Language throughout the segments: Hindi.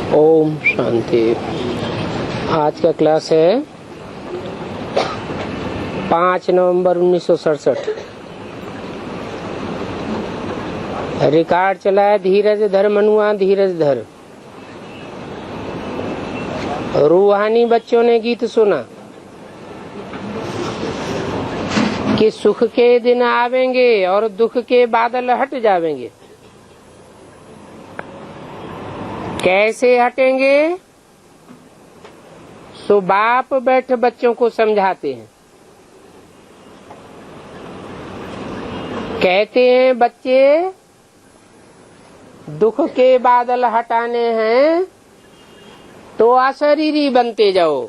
ओम शांति। आज का क्लास है 5 नवंबर 1967। रिकॉर्ड चला है धीरज धर मनुआ धीरज धर। रूहानी बच्चों ने गीत सुना कि सुख के दिन आवेंगे और दुख के बादल हट जावेंगे। कैसे हटेंगे? सो बाप बैठ बच्चों को समझाते हैं। कहते हैं बच्चे, दुख के बादल हटाने हैं तो अशरीरी बनते जाओ।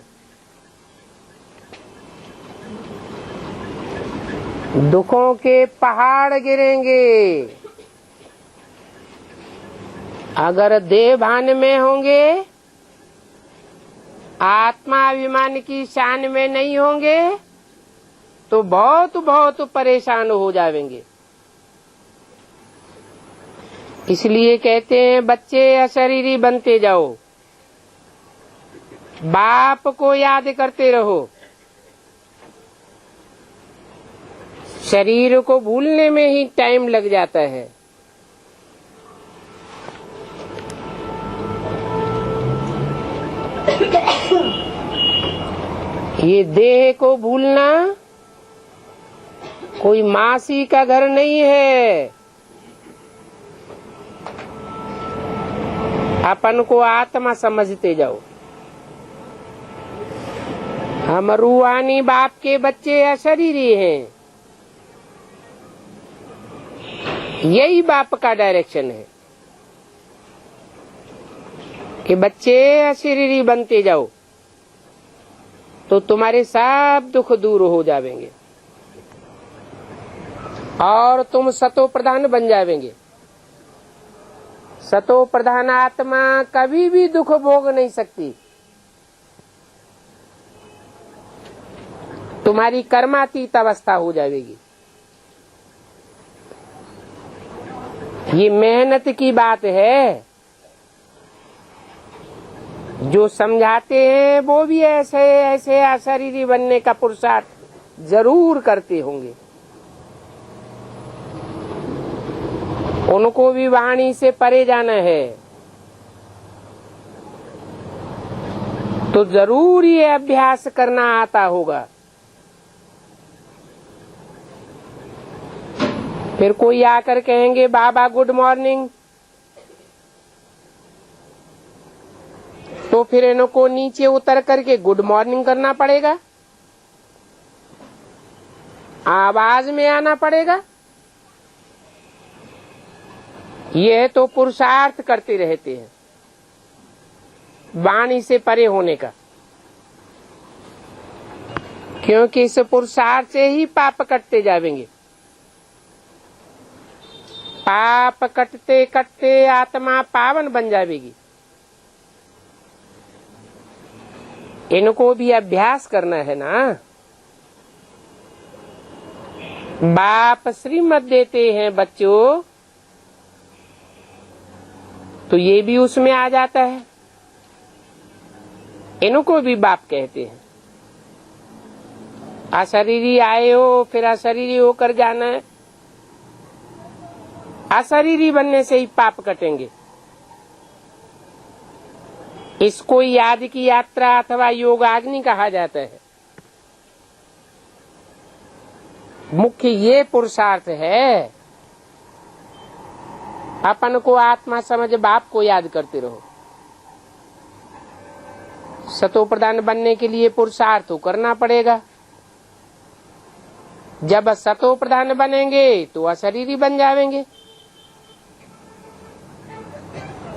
दुखों के पहाड़ गिरेंगे। अगर देह भान में होंगे, आत्माभिमान की शान में नहीं होंगे तो बहुत बहुत परेशान हो जाएंगे। इसलिए कहते हैं बच्चे अशरीरी बनते जाओ, बाप को याद करते रहो। शरीर को भूलने में ही टाइम लग जाता है। ये देह को भूलना कोई मासी का घर नहीं है। अपन को आत्मा समझते जाओ। हम रूहानी बाप के बच्चे अशरीरी हैं। यही बाप का डायरेक्शन है कि बच्चे अशरीरी बनते जाओ तो तुम्हारे सब दुख दूर हो जाएंगे और तुम सतो प्रधान बन जाएंगे। सतो प्रधान आत्मा कभी भी दुख भोग नहीं सकती। तुम्हारी कर्मातीत अवस्था हो जाएगी। ये मेहनत की बात है। जो समझाते हैं वो भी ऐसे ऐसे अशरीरी बनने का पुरुषार्थ जरूर करते होंगे। उनको भी वाणी से परे जाना है तो जरूर ये अभ्यास करना आता होगा। फिर कोई आकर कहेंगे बाबा गुड मॉर्निंग, तो फिर इनको नीचे उतर करके गुड मॉर्निंग करना पड़ेगा, आवाज में आना पड़ेगा। यह तो पुरुषार्थ करते रहते हैं वाणी से परे होने का, क्योंकि इस पुरुषार्थ से ही पाप कटते जाएंगे। पाप कटते कटते आत्मा पावन बन जाएगी। इनको भी अभ्यास करना है ना। बाप श्रीमत देते हैं बच्चों, तो ये भी उसमें आ जाता है। इनको भी बाप कहते हैं। अशरीरी आए हो फिर अशरीरी होकर जाना है। अशरीरी बनने से ही पाप कटेंगे। इसको याद की यात्रा अथवा योगाग्नि कहा जाता है। मुख्य ये पुरुषार्थ है। अपन को आत्मा समझ बाप को याद करते रहो। सतो प्रधान बनने के लिए पुरुषार्थ तो करना पड़ेगा। जब सतो प्रधान बनेंगे तो अशरीरी बन जाएंगे।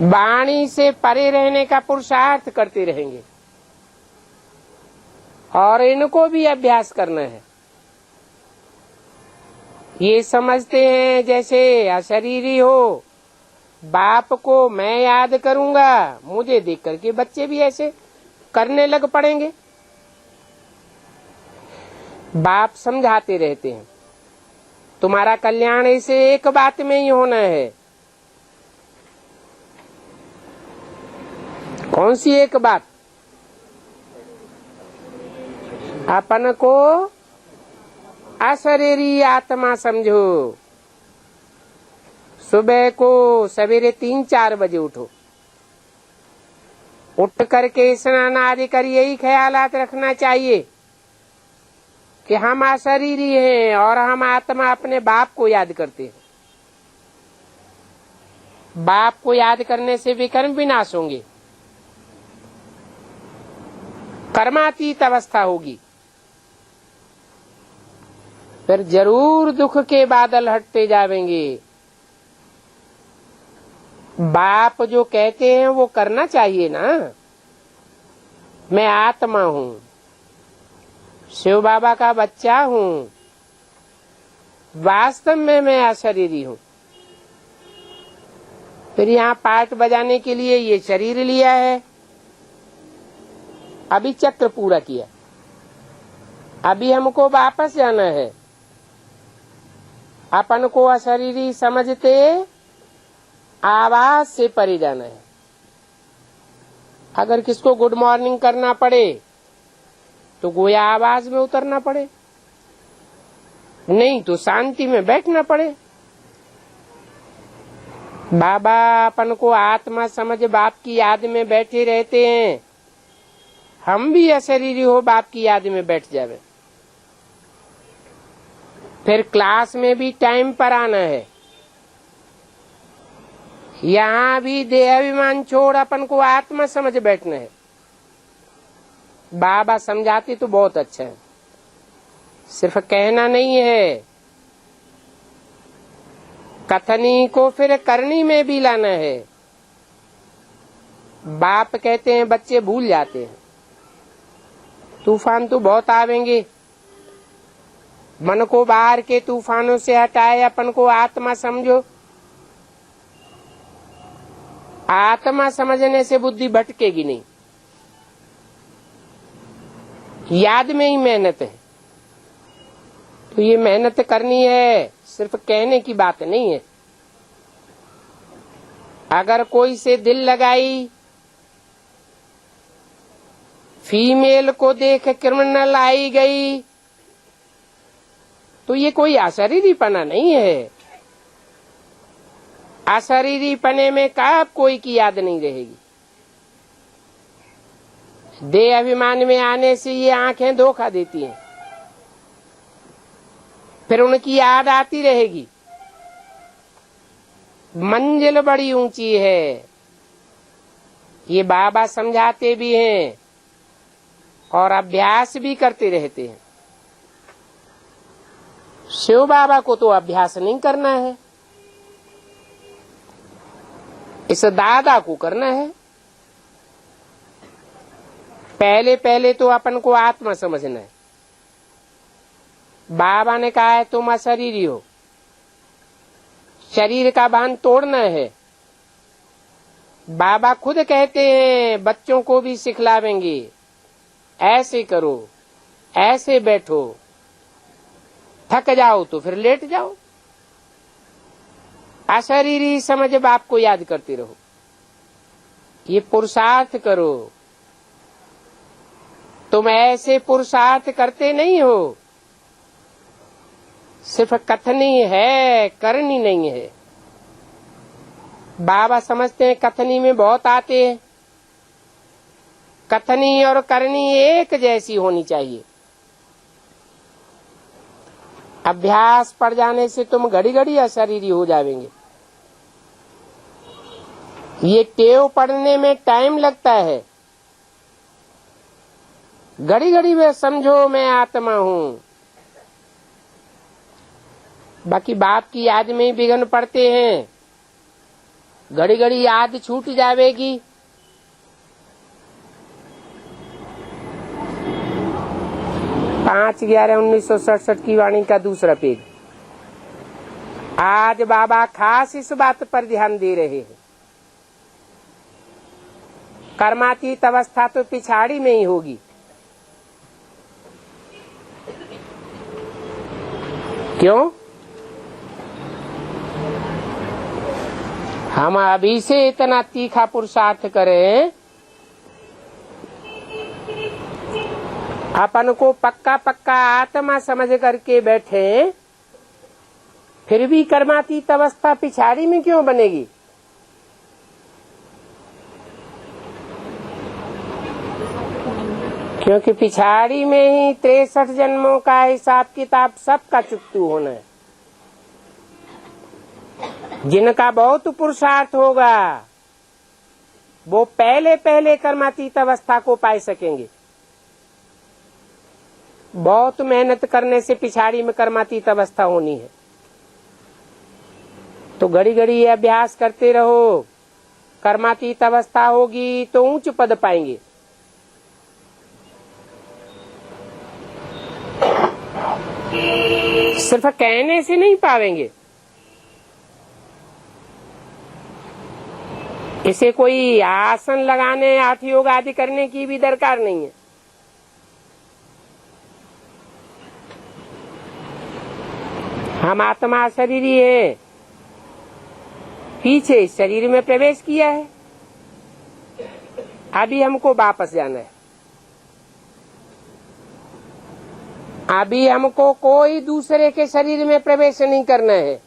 वाणी से परे रहने का पुरुषार्थ करते रहेंगे और इनको भी अभ्यास करना है। ये समझते हैं जैसे अशरीरी हो, बाप को मैं याद करूंगा, मुझे देख करके बच्चे भी ऐसे करने लग पड़ेंगे। बाप समझाते रहते हैं तुम्हारा कल्याण इसे एक बात में ही होना है कौन सी एक बात? अपन को अशरीरी आत्मा समझो। सुबह को सवेरे 3-4 बजे उठो, उठ करके स्नान आदि कर यही ख्यालात रखना चाहिए कि हम अशरीरी हैं और हम आत्मा अपने बाप को याद करते हैं। बाप को याद करने से विकर्म विनाश होंगे, कर्मातीत अवस्था होगी, फिर जरूर दुख के बादल हटते जाएंगे। बाप जो कहते हैं वो करना चाहिए ना। मैं आत्मा हूँ, शिव बाबा का बच्चा हूँ, वास्तव में मैं अशरीरी हूँ। फिर यहाँ पाठ बजाने के लिए ये शरीर लिया है, अभी चक्र पूरा किया, अभी हमको वापस जाना है। अपन को अशरीरी समझते आवाज से परे जाना है। अगर किसको गुड मॉर्निंग करना पड़े तो गोया आवाज में उतरना पड़े, नहीं तो शांति में बैठना पड़े। बाबा अपन को आत्मा समझ बाप की याद में बैठे रहते हैं, हम भी अशरीरी हो बाप की याद में बैठ जावे। फिर क्लास में भी टाइम पर आना है, यहाँ भी देहाभिमान छोड़ अपन को आत्मा समझ बैठना है। बाबा समझाते तो बहुत अच्छा है, सिर्फ कहना नहीं है, कथनी को फिर करनी में भी लाना है। बाप कहते हैं बच्चे भूल जाते हैं, तूफान तो बहुत आवेंगे, मन को बाहर के तूफानों से हटाए, अपन को आत्मा समझो। आत्मा समझने से बुद्धि भटकेगी नहीं, याद में ही मेहनत है। तो ये मेहनत करनी है, सिर्फ कहने की बात नहीं है। अगर कोई से दिल लगाई, फीमेल को देख क्रिमिनल आई गई, तो ये कोई अशरीरीपना नहीं है। अशरीरीपने में कब कोई की याद नहीं रहेगी। देह अभिमान में आने से ये आंखें धोखा देती हैं, फिर उनकी याद आती रहेगी। मंजिल बड़ी ऊंची है, ये बाबा समझाते भी हैं और अभ्यास भी करते रहते हैं। शिव बाबा को तो अभ्यास नहीं करना है, इस दादा को करना है। पहले पहले तो अपन को आत्मा समझना है। बाबा ने कहा है तुम अशरीरी हो, शरीर का भान तोड़ना है। बाबा खुद कहते हैं, बच्चों को भी सिखलावेंगे, ऐसे करो, ऐसे बैठो, थक जाओ तो फिर लेट जाओ। अशरीरी समझ बाप को याद करते रहो, ये पुरुषार्थ करो। तुम ऐसे पुरुषार्थ करते नहीं हो, सिर्फ कथनी है, करनी नहीं है। बाबा समझते हैं कथनी में बहुत आते हैं, कथनी और करनी एक जैसी होनी चाहिए। अभ्यास पड़ जाने से तुम घड़ी घड़ी अशरीरी हो जाएंगे। ये टेव पड़ने में टाइम लगता है, घड़ी घड़ी में समझो मैं आत्मा हूँ। बाकी बाप की याद में ही विघ्न पड़ते हैं, घड़ी घड़ी याद छूट जाएगी। 5/11/1967 की वाणी का दूसरा पेज। आज बाबा खास इस बात पर ध्यान दे रहे हैं, कर्मातीत अवस्था तो पिछाड़ी में ही होगी। क्यों? हम अभी से इतना तीखा पुरुषार्थ करें अपन को पक्का पक्का आत्मा समझ करके बैठे, फिर भी कर्मातीत अवस्था पिछाड़ी में क्यों बनेगी? क्योंकि पिछाड़ी में ही 63 जन्मों का हिसाब किताब सबका चुकतू होना है। जिनका बहुत पुरुषार्थ होगा वो पहले पहले कर्मातीत अवस्था को पाए सकेंगे। बहुत मेहनत करने से पिछाड़ी में कर्मातीत अवस्था होनी है, तो घड़ी घड़ी अभ्यास करते रहो। कर्मातीत अवस्था होगी तो ऊंच पद पाएंगे। सिर्फ कहने से नहीं पावेंगे। इसे कोई आसन लगाने, हठ योग आदि करने की भी दरकार नहीं है। हम आत्मा शरीर ही है, पीछे शरीर में प्रवेश किया है, अभी हमको वापस जाना है। अभी हमको कोई दूसरे के शरीर में प्रवेश नहीं करना है।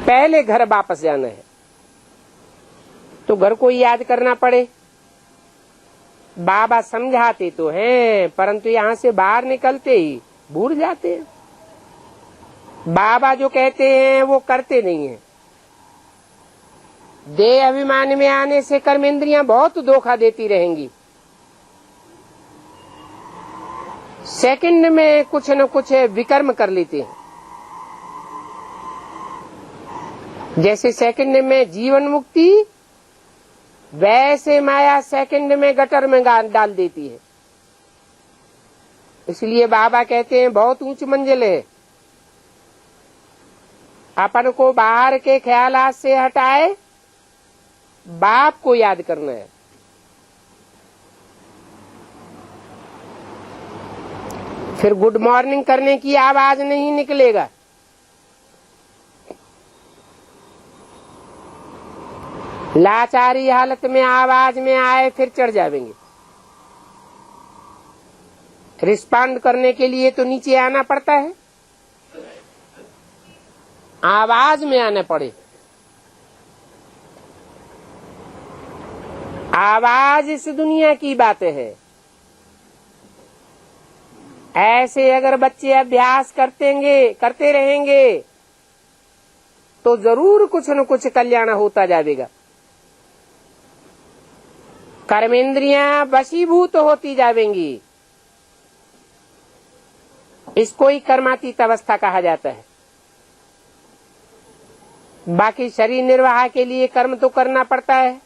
पहले घर वापस जाना है, तो घर को याद करना पड़े। बाबा समझाते तो हैं, परंतु यहाँ से बाहर निकलते ही भूल जाते हैं। बाबा जो कहते हैं वो करते नहीं है। देह अभिमान में आने से कर्मेंद्रियां बहुत धोखा देती रहेंगी। सेकंड में कुछ न कुछ विकर्म कर लेते हैं। जैसे सेकंड में जीवन मुक्ति, वैसे माया सेकंड में गटर में डाल देती है। इसलिए बाबा कहते हैं बहुत ऊंच मंजिल है। अपन को बाहर के ख्यालात से हटाए, बाप को याद करना है। फिर गुड मॉर्निंग करने की आवाज नहीं निकलेगा। लाचारी हालत में आवाज में आए फिर चढ़ जाएंगे। रिस्पॉन्ड करने के लिए तो नीचे आना पड़ता है, आवाज में आना पड़े। आवाज इस दुनिया की बातें है। ऐसे अगर बच्चे अभ्यास करते रहेंगे तो जरूर कुछ न कुछ कल्याण होता जाएगा। कर्मेंद्रियां वशीभूत होती जाएंगी। इसको ही कर्मातीत अवस्था कहा जाता है। बाकी शरीर निर्वाह के लिए कर्म तो करना पड़ता है।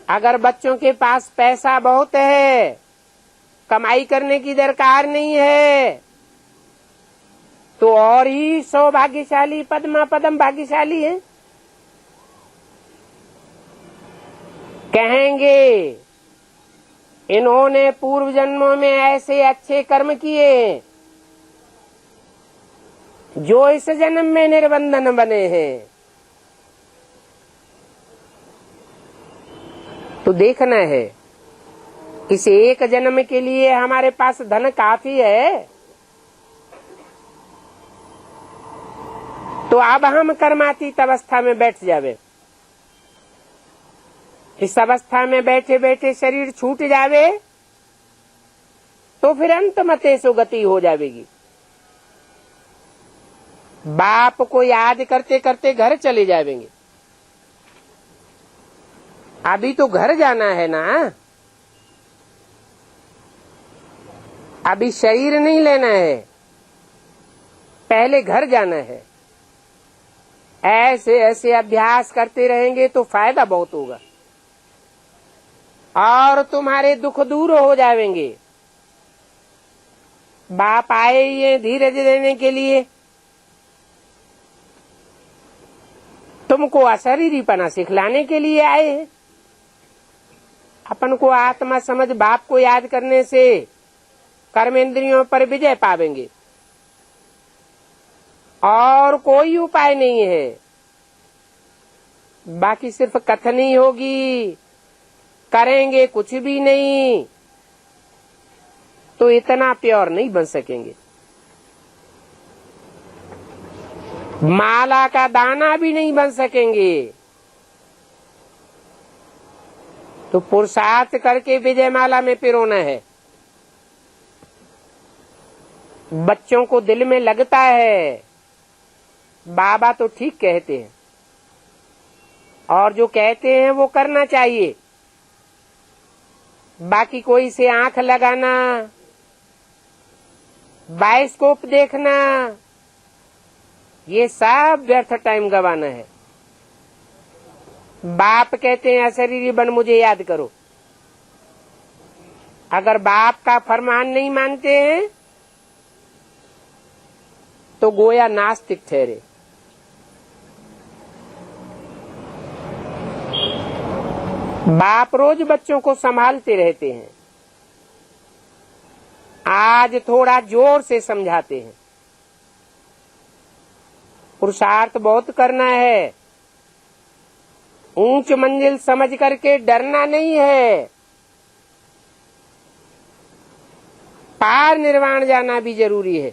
अगर बच्चों के पास पैसा बहुत है, कमाई करने की दरकार नहीं है, तो और ही सौभाग्यशाली, पद्मा पदम भाग्यशाली है। कहेंगे इन्होंने पूर्व जन्मों में ऐसे अच्छे कर्म किए जो इस जन्म में निर्बंधन बने हैं। तो देखना है, इस एक जन्म के लिए हमारे पास धन काफी है, तो अब हम कर्मातीत अवस्था में बैठ जावे। इस अवस्था में बैठे बैठे शरीर छूट जावे तो फिर अंत मते सो गति हो जाएगी। बाप को याद करते करते घर चले जाएंगे। अभी तो घर जाना है ना, अभी शरीर नहीं लेना है, पहले घर जाना है। ऐसे ऐसे अभ्यास करते रहेंगे तो फायदा बहुत होगा और तुम्हारे दुख दूर हो जाएंगे। बाप आए ये धीरज देने के लिए, तुमको अशरीरीपना सिखलाने के लिए आए हैं। अपन को आत्मा समझ बाप को याद करने से कर्मेंद्रियों पर विजय पावेंगे और कोई उपाय नहीं है। बाकी सिर्फ कथन ही होगी, करेंगे कुछ भी नहीं, तो इतना प्योर नहीं बन सकेंगे। माला का दाना भी नहीं बन सकेंगे। तो पुरुषार्थ करके विजय माला में पिरोना है। बच्चों को दिल में लगता है बाबा तो ठीक कहते हैं, और जो कहते हैं वो करना चाहिए। बाकी कोई से आंख लगाना, बायोस्कोप देखना, ये सब व्यर्थ टाइम गवाना है। बाप कहते हैं अशरीरी बन मुझे याद करो। अगर बाप का फरमान नहीं मानते हैं तो गोया नास्तिक ठहरे। बाप रोज बच्चों को संभालते रहते हैं, आज थोड़ा जोर से समझाते हैं। पुरुषार्थ बहुत करना है, ऊंच मंजिल समझ करके डरना नहीं है। पार निर्वाण जाना भी जरूरी है,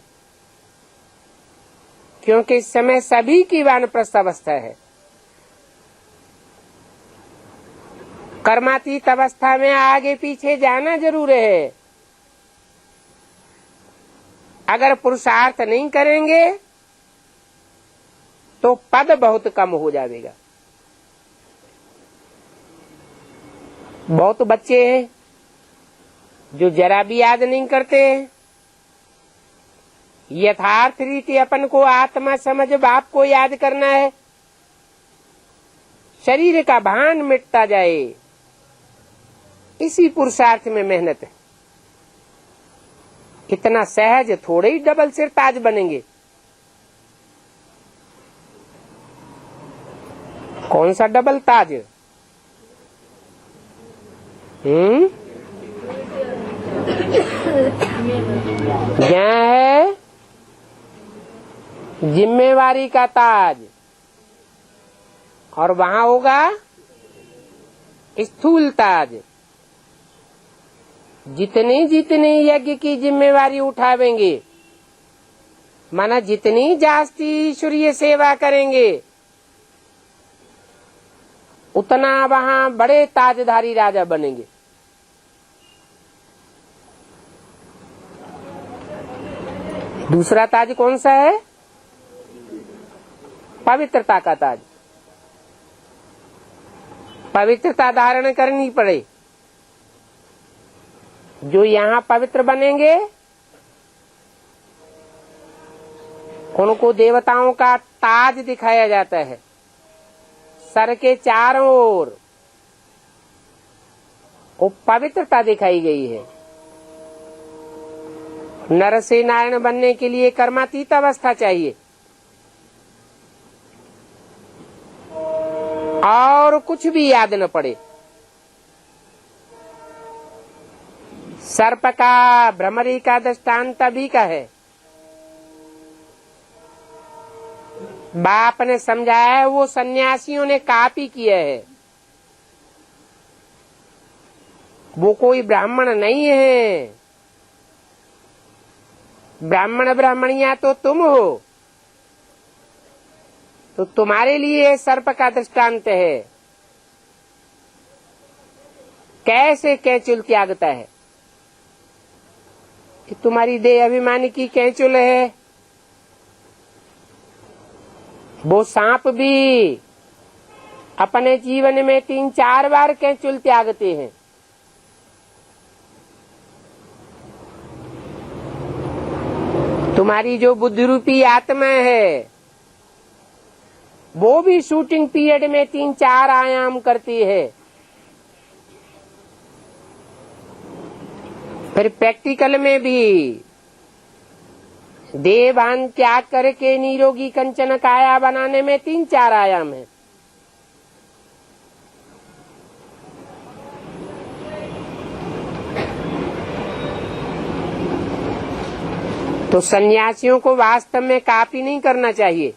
क्योंकि इस समय सभी की वानप्रस्थ अवस्था है। कर्मातीत अवस्था में आगे पीछे जाना जरूर है। अगर पुरुषार्थ नहीं करेंगे तो पद बहुत कम हो जाएगा। बहुत बच्चे हैं जो जरा भी याद नहीं करते। यथार्थ रीति अपन को आत्मा समझ बाप को याद करना है। शरीर का भान मिटता जाए, इसी पुरुषार्थ में मेहनत है। इतना सहज थोड़े ही डबल सिर ताज बनेंगे। कौन सा डबल ताज? यहाँ है जिम्मेवारी का ताज, और वहां होगा स्थूल ताज। जितनी जितनी यज्ञ की जिम्मेवारी उठावेंगे, माना जितनी जास्ती ईश्वरीय सेवा करेंगे, उतना वहां बड़े ताजधारी राजा बनेंगे। दूसरा ताज कौन सा है? पवित्रता का ताज। पवित्रता धारण करनी पड़े। जो यहाँ पवित्र बनेंगे उनको देवताओं का ताज दिखाया जाता है। सर के चारों ओर वो पवित्रता दिखाई गई है। नर से नारायण बनने के लिए कर्मातीत अवस्था चाहिए, और कुछ भी याद न पड़े। सर्प का, भ्रमरी का दृष्टांत अभी का है। बाप ने समझाया है, वो सन्यासियों ने कॉपी किया है। वो कोई ब्राह्मण नहीं है। ब्राह्मण ब्राह्मणिया तो तुम हो, तो तुम्हारे लिए सर्प का दृष्टांत है। कैसे कैचुल त्यागता है कि तुम्हारी देह अभिमान की कैचुल है। वो सांप भी अपने जीवन में 3-4 बार कैचुल त्यागते हैं। तुम्हारी जो बुद्धि रूपी आत्मा है, वो भी शूटिंग पीरियड में 3-4 आयाम करती है। फिर प्रैक्टिकल में भी देहभान त्याग करके निरोगी कंचन काया बनाने में 3-4 आयाम है। तो सन्यासियों को वास्तव में कॉपी नहीं करना चाहिए।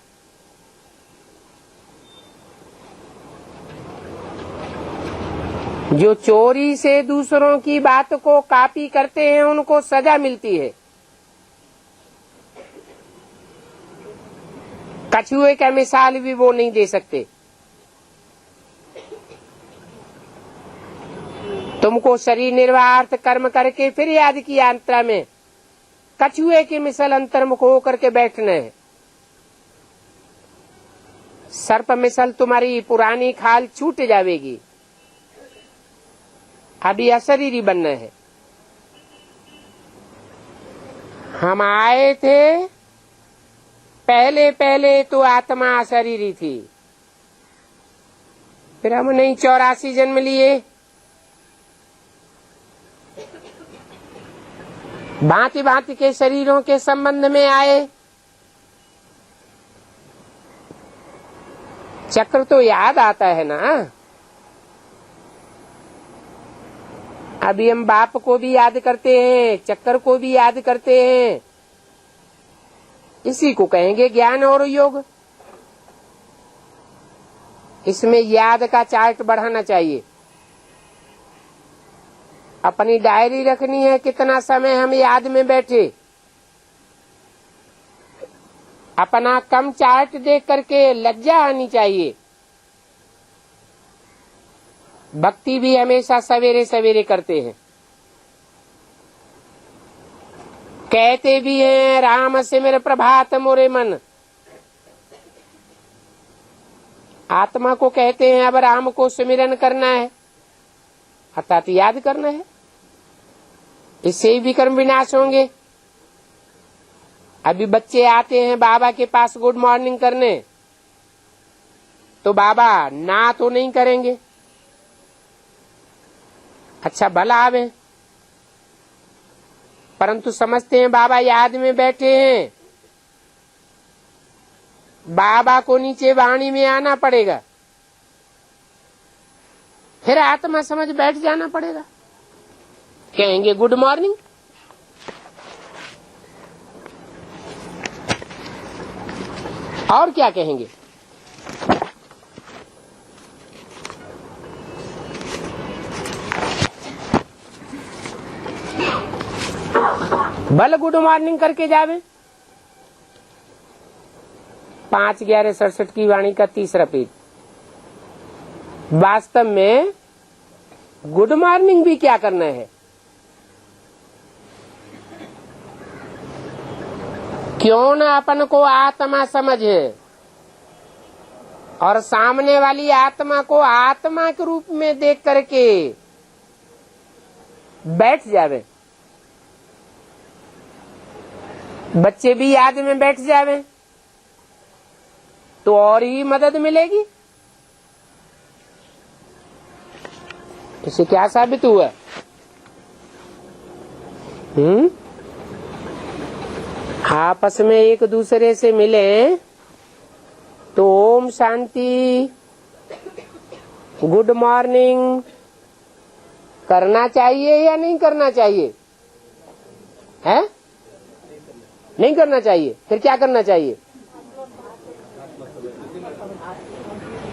जो चोरी से दूसरों की बात को कॉपी करते हैं उनको सजा मिलती है। कछुए का मिसाल भी वो नहीं दे सकते। तुमको शरीर निर्वाह कर्म करके फिर याद किया अंतरा में, कछुए के मिसल अंतर्मुख होकर के बैठना है। सर्प मिसल तुम्हारी पुरानी खाल छूट जावेगी, अभी अशरीरी बनना है। हम आए थे पहले पहले तो आत्मा अशरीरी थी, फिर हमने 84 जन्म लिए, भांति भांति के शरीरों के संबंध में आए। चक्र तो याद आता है ना। अभी हम बाप को भी याद करते हैं, चक्कर को भी याद करते हैं। इसी को कहेंगे ज्ञान और योग। इसमें याद का चार्ट बढ़ाना चाहिए। अपनी डायरी रखनी है, कितना समय हम याद में बैठे। अपना कम चार्ट देख करके लज्जा आनी चाहिए। भक्ति भी हमेशा सवेरे सवेरे करते हैं, कहते भी हैं राम सिमर प्रभात मोरे मन। आत्मा को कहते हैं अब राम को सुमिरन करना है, अर्थात याद करना है। इससे ही विकर्म विनाश होंगे। अभी बच्चे आते हैं बाबा के पास गुड मॉर्निंग करने, तो बाबा ना तो नहीं करेंगे, अच्छा भला आवे, परंतु समझते हैं बाबा याद में बैठे हैं। बाबा को नीचे वाणी में आना पड़ेगा, फिर आत्मा समझ बैठ जाना पड़ेगा। कहेंगे गुड मॉर्निंग, और क्या कहेंगे। भले गुड मॉर्निंग करके जावे। 5/11/67 की वाणी का 3रा पेज। वास्तव में गुड मॉर्निंग भी क्या करना है। क्यों न अपन को आत्मा समझे और सामने वाली आत्मा को आत्मा के रूप में देख करके बैठ जावे। बच्चे भी याद में बैठ जावे तो और ही मदद मिलेगी। इससे क्या साबित हुआ? आपस में एक दूसरे से मिले तो ओम शांति, गुड मॉर्निंग करना चाहिए या नहीं करना चाहिए? है? नहीं करना चाहिए। फिर क्या करना चाहिए?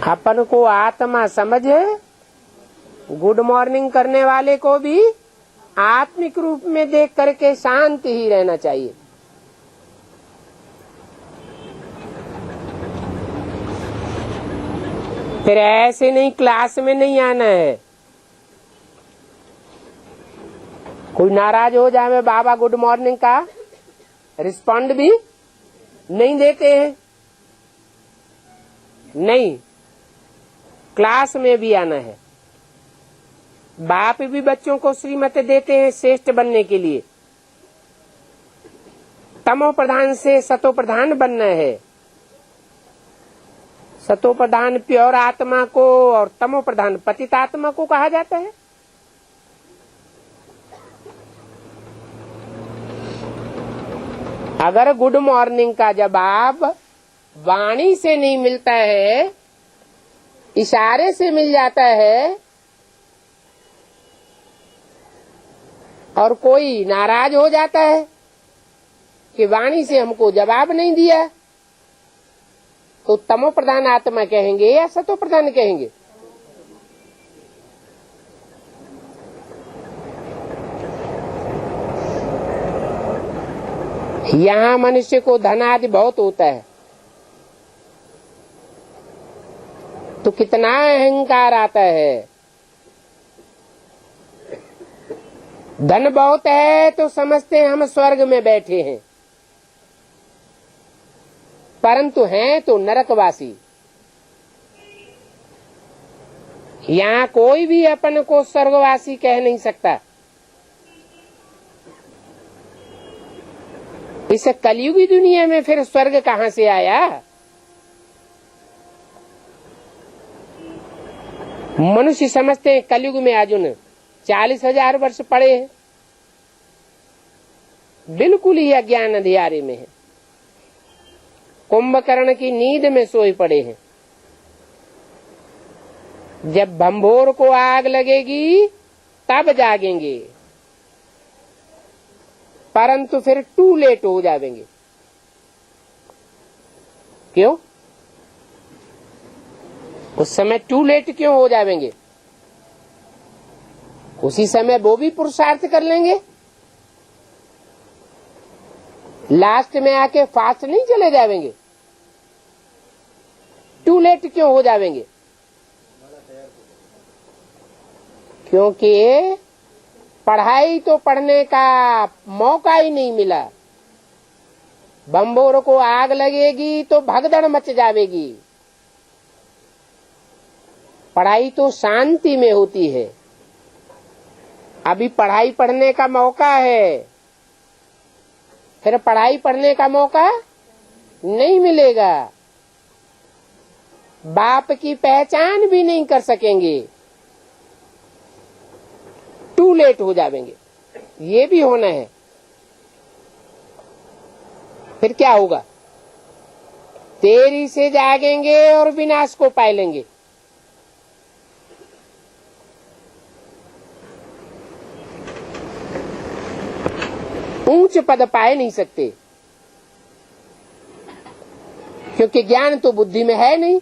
अपन को आत्मा समझे, गुड मॉर्निंग करने वाले को भी आत्मिक रूप में देख करके शांत ही रहना चाहिए। फिर ऐसे नहीं क्लास में नहीं आना है। कोई नाराज हो जाए बाबा गुड मॉर्निंग का रिस्पॉन्ड भी नहीं देते हैं। नहीं, क्लास में भी आना है। बाप भी बच्चों को श्रीमत देते हैं श्रेष्ठ बनने के लिए। तमो प्रधान से सतो प्रधान बनना है। सतो प्रधान प्योर आत्मा को और तमो प्रधान पतित आत्मा को कहा जाता है। अगर गुड मॉर्निंग का जवाब वाणी से नहीं मिलता है, इशारे से मिल जाता है और कोई नाराज हो जाता है कि वाणी से हमको जवाब नहीं दिया, तो तमो प्रधान आत्मा कहेंगे या सतो प्रधान कहेंगे? यहाँ मनुष्य को धन आदि बहुत होता है तो कितना अहंकार आता है। धन बहुत है तो समझते हैं हम स्वर्ग में बैठे हैं, परंतु हैं तो नरकवासी। यहाँ कोई भी अपन को स्वर्गवासी कह नहीं सकता। इस कलयुगी दुनिया में फिर स्वर्ग कहाँ से आया? मनुष्य समझते हैं कलयुग में अर्जुन 40,000 वर्ष पड़े हैं, बिल्कुल ही अज्ञान अंधियारे में है, कुंभकर्ण की नींद में सोए पड़े हैं। जब भंभोर को आग लगेगी तब जागेंगे, परंतु फिर टू लेट हो जाएंगे। क्यों? उस समय टू लेट क्यों हो जाएंगे? उसी समय वो भी पुरुषार्थ कर लेंगे, लास्ट में आके फास्ट नहीं चले जाएंगे। टू लेट क्यों हो जाएंगे? क्योंकि पढ़ाई तो पढ़ने का मौका ही नहीं मिला। बम्बोर को आग लगेगी तो भगदड़ मच जाएगी। पढ़ाई तो शांति में होती है, अभी पढ़ाई पढ़ने का मौका है, फिर पढ़ाई पढ़ने का मौका नहीं मिलेगा, बाप की पहचान भी नहीं कर सकेंगे, टू लेट हो जाएंगे। ये भी होना है। फिर क्या होगा? देरी से जागेंगे और विनाश को पाए लेंगे। ऊंच पद पाए नहीं सकते, क्योंकि ज्ञान तो बुद्धि में है नहीं।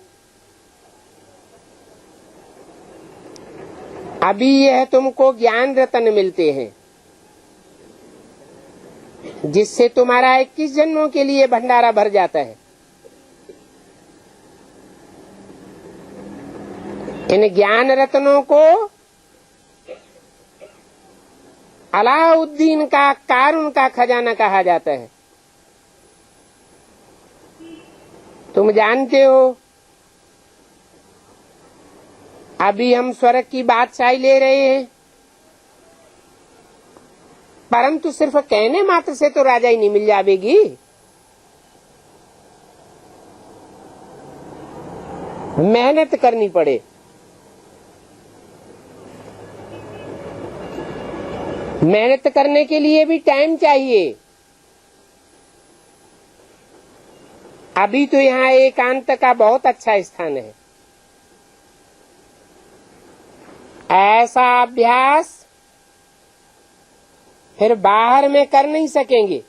अभी यह तुमको ज्ञान रत्न मिलते हैं, जिससे तुम्हारा 21 जन्मों के लिए भंडारा भर जाता है। इन ज्ञान रत्नों को अलाउद्दीन का कारून का खजाना कहा जाता है। तुम जानते हो, अभी हम स्वर्ग की बादशाही ले रहे हैं, परंतु सिर्फ कहने मात्र से तो राजा ही नहीं मिल जाएगी। मेहनत करनी पड़े। मेहनत करने के लिए भी टाइम चाहिए। अभी तो यहाँ एकांत का बहुत अच्छा स्थान है। ऐसा अभ्यास फिर बाहर में कर नहीं सकेंगे।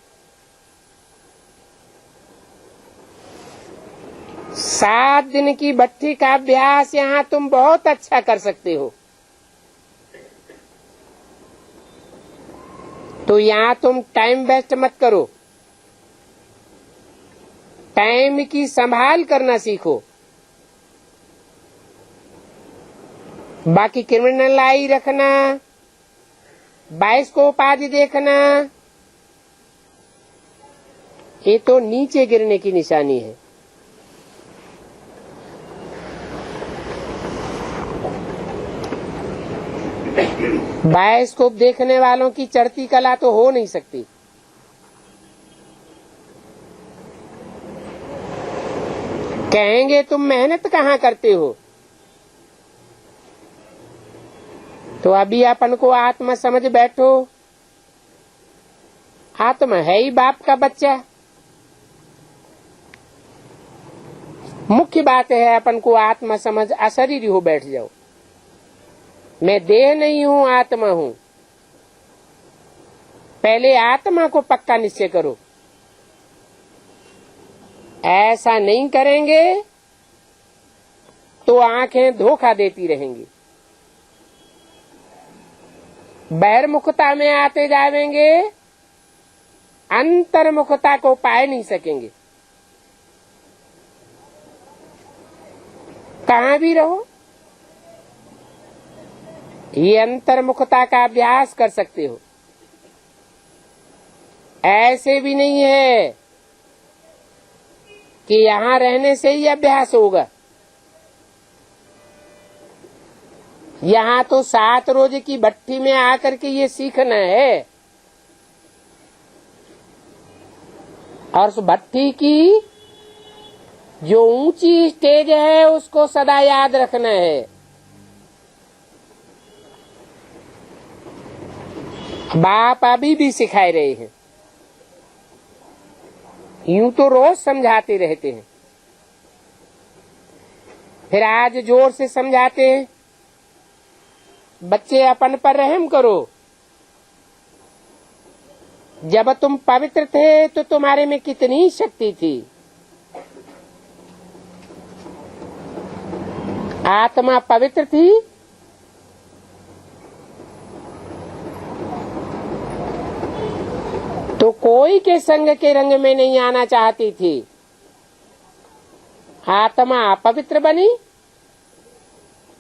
7 दिन की भट्ठी का अभ्यास यहाँ तुम बहुत अच्छा कर सकते हो। तो यहाँ तुम टाइम वेस्ट मत करो, टाइम की संभाल करना सीखो। बाकी क्रिमिनल आई रखना, बाइस्कोप आदि देखना, ये तो नीचे गिरने की निशानी है। बाइस्कोप देखने वालों की चढ़ती कला तो हो नहीं सकती। कहेंगे तुम मेहनत कहाँ करते हो? तो अभी अपन को आत्मा समझ बैठो। आत्मा है ही बाप का बच्चा। मुख्य बात है अपन को आत्मा समझ अशरीरी हो बैठ जाओ। मैं देह नहीं हूँ, आत्मा हूँ। पहले आत्मा को पक्का निश्चय करो। ऐसा नहीं करेंगे तो आंखें धोखा देती रहेंगी। बहिर्मुखता में आते जाएंगे अंतर्मुखता को पाए नहीं सकेंगे। कहाँ भी रहो ये अंतर्मुखता का अभ्यास कर सकते हो। ऐसे भी नहीं है कि यहाँ रहने से ही अभ्यास होगा। यहाँ तो 7 रोज की भट्टी में आकर के ये सीखना है, और उस भट्टी की जो ऊंची स्टेज है उसको सदा याद रखना है। बाप अभी भी सिखाए रहे हैं, यूं तो रोज समझाते रहते हैं, फिर आज जोर से समझाते हैं, बच्चे अपन पर रहम करो। जब तुम पवित्र थे तो तुम्हारे में कितनी शक्ति थी। आत्मा पवित्र थी, तो कोई के संग के रंग में नहीं आना चाहती थी। आत्मा अपवित्र बनी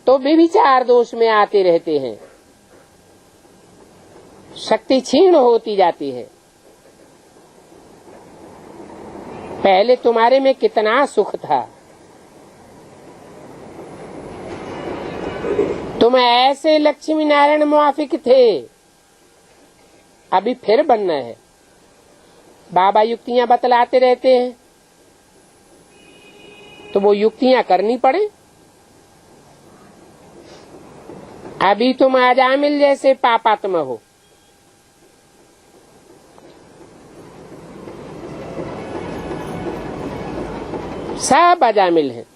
तो व्यभिचार दोष में आते रहते हैं, शक्ति क्षीण होती जाती है। पहले तुम्हारे में कितना सुख था, तुम ऐसे लक्ष्मी नारायण मुआफिक थे, अभी फिर बनना है। बाबा युक्तियां बतलाते रहते हैं तो वो युक्तियां करनी पड़े। अभी तुम अजामिल जैसे पापात्मा हो, सब अजामिल हैं।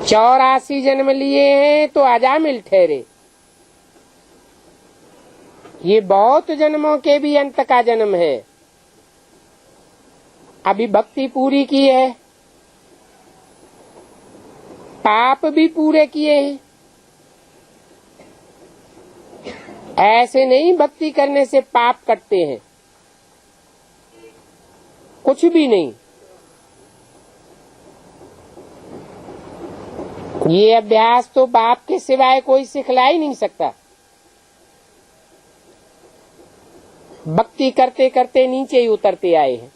84 जन्म लिए हैं तो अजामिल ठहरे। ये बहुत जन्मों के भी अंत का जन्म है। अभी भक्ति पूरी की है, पाप भी पूरे किए हैं। ऐसे नहीं भक्ति करने से पाप कटते हैं, कुछ भी नहीं। ये अभ्यास तो बाप के सिवाय कोई सिखला ही नहीं सकता। भक्ति करते करते नीचे ही उतरते आए हैं।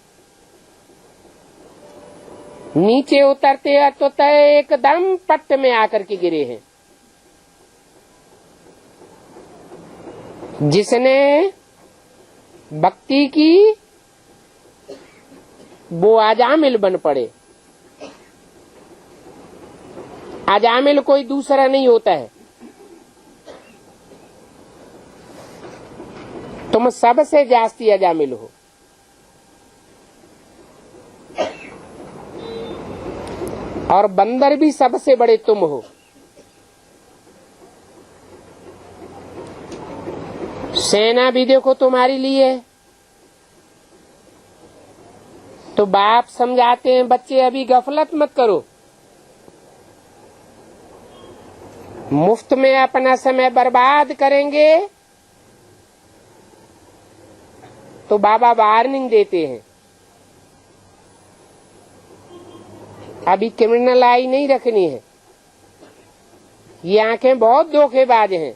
नीचे उतरते हैं तो तय एकदम पट्ट में आकर के गिरे हैं। जिसने भक्ति की वो अजामिल बन पड़े। अजामिल कोई दूसरा नहीं होता है, तुम सबसे जास्ती अजामिल हो। और बंदर भी सबसे बड़े तुम हो। सेना भी देखो तुम्हारी लिए, तो बाप समझाते हैं बच्चे अभी गफलत मत करो, मुफ्त में अपना समय बर्बाद करेंगे तो बाबा वार्निंग देते हैं अभी क्रिमिनल आई नहीं रखनी है। ये आंखें बहुत धोखेबाज हैं।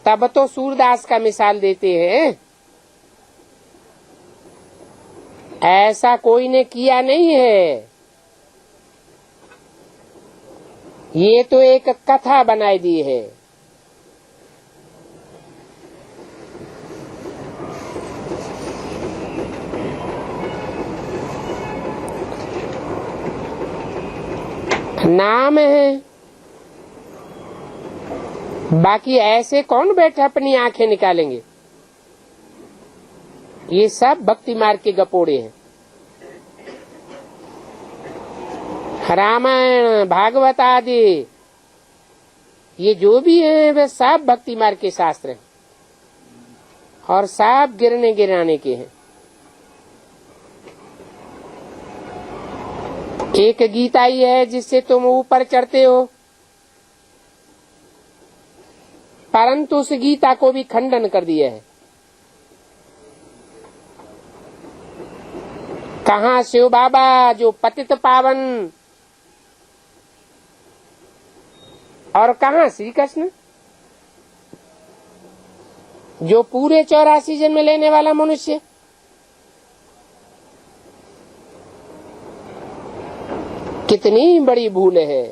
तब तो सूरदास का मिसाल देते हैं, ऐसा कोई ने किया नहीं है। ये तो एक कथा बनाई दी है। नाम है, बाकी ऐसे कौन बैठे अपनी आंखें निकालेंगे। ये सब भक्ति मार्ग के गपोड़े हैं। रामायण भागवत आदि ये जो भी है वे सब भक्ति मार्ग के शास्त्र हैं और सब गिरने गिराने के हैं। एक गीता ही है जिससे तुम ऊपर चढ़ते हो, परंतु उस गीता को भी खंडन कर दिया है। कहाँ शिव बाबा जो पतित पावन, और कहाँ श्री कृष्ण जो पूरे 84 जन्म लेने वाला मनुष्य। कितनी बड़ी भूल है।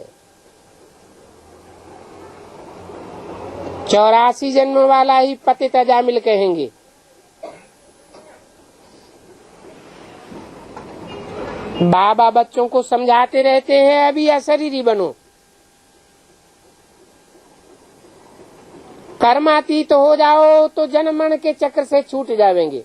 84 जन्म वाला ही पतित अजामिल कहेंगे। बाबा बच्चों को समझाते रहते हैं अभी अशरीरी बनो, कर्मातीत हो जाओ तो जन्म मरण के चक्र से छूट जाएंगे।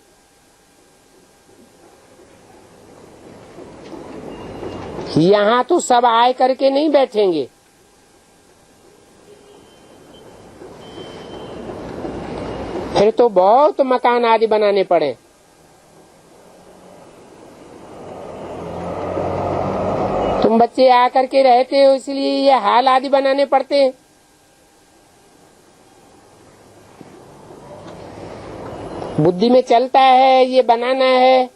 यहाँ तो सब आए करके नहीं बैठेंगे। फिर तो बहुत मकान आदि बनाने पड़े। तुम बच्चे आकर के रहते हो इसलिए ये हाल आदि बनाने पड़ते हैं। बुद्धि में चलता है ये बनाना है,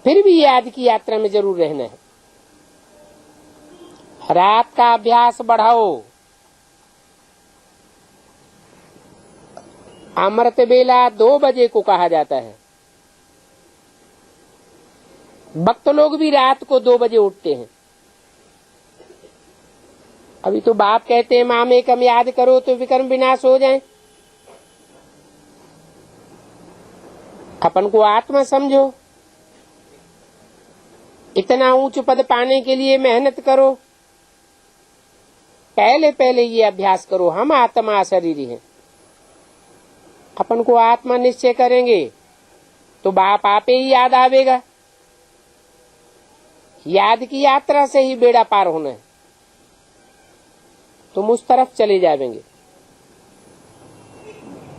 फिर भी याद की यात्रा में जरूर रहना है। रात का अभ्यास बढ़ाओ। अमृत बेला 2 बजे को कहा जाता है। भक्त लोग भी रात को 2 बजे उठते हैं। अभी तो बाप कहते हैं मामे कम याद करो तो विकर्म विनाश हो जाए। अपन को आत्मा समझो, इतना ऊंच पद पाने के लिए मेहनत करो। पहले पहले ये अभ्यास करो, हम आत्मा शरीर हैं। अपन को आत्मा निश्चय करेंगे तो बाप आपे ही याद आवेगा। याद की यात्रा से ही बेड़ा पार होना है। तुम उस तरफ चले जाएंगे।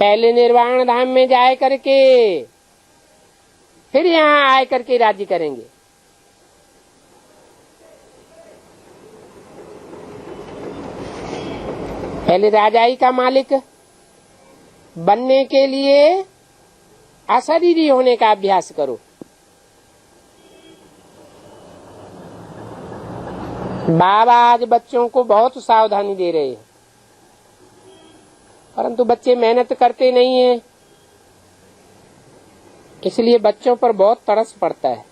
पहले निर्वाण धाम में जाए करके फिर यहाँ आए करके राज्य करेंगे। पहले राजाई का मालिक बनने के लिए अशरीरी होने का अभ्यास करो। बाबा आज बच्चों को बहुत सावधानी दे रहे हैं, परंतु बच्चे मेहनत करते नहीं हैं, इसलिए बच्चों पर बहुत तरस पड़ता है।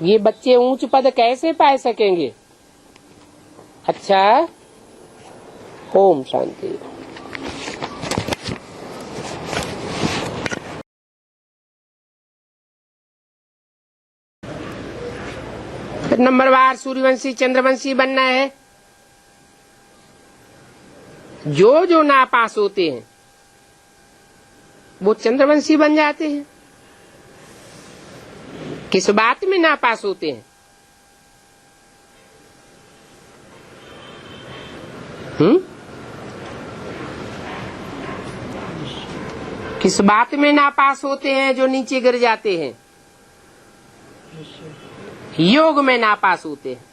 ये बच्चे ऊंच पद कैसे पा सकेंगे? अच्छा, ओम शांति। नंबरवार सूर्यवंशी चंद्रवंशी बनना है। जो नापास होते हैं वो चंद्रवंशी बन जाते हैं। किस बात में नापास होते हैं? किस बात में नापास होते हैं जो नीचे गिर जाते हैं? योग में नापास होते हैं।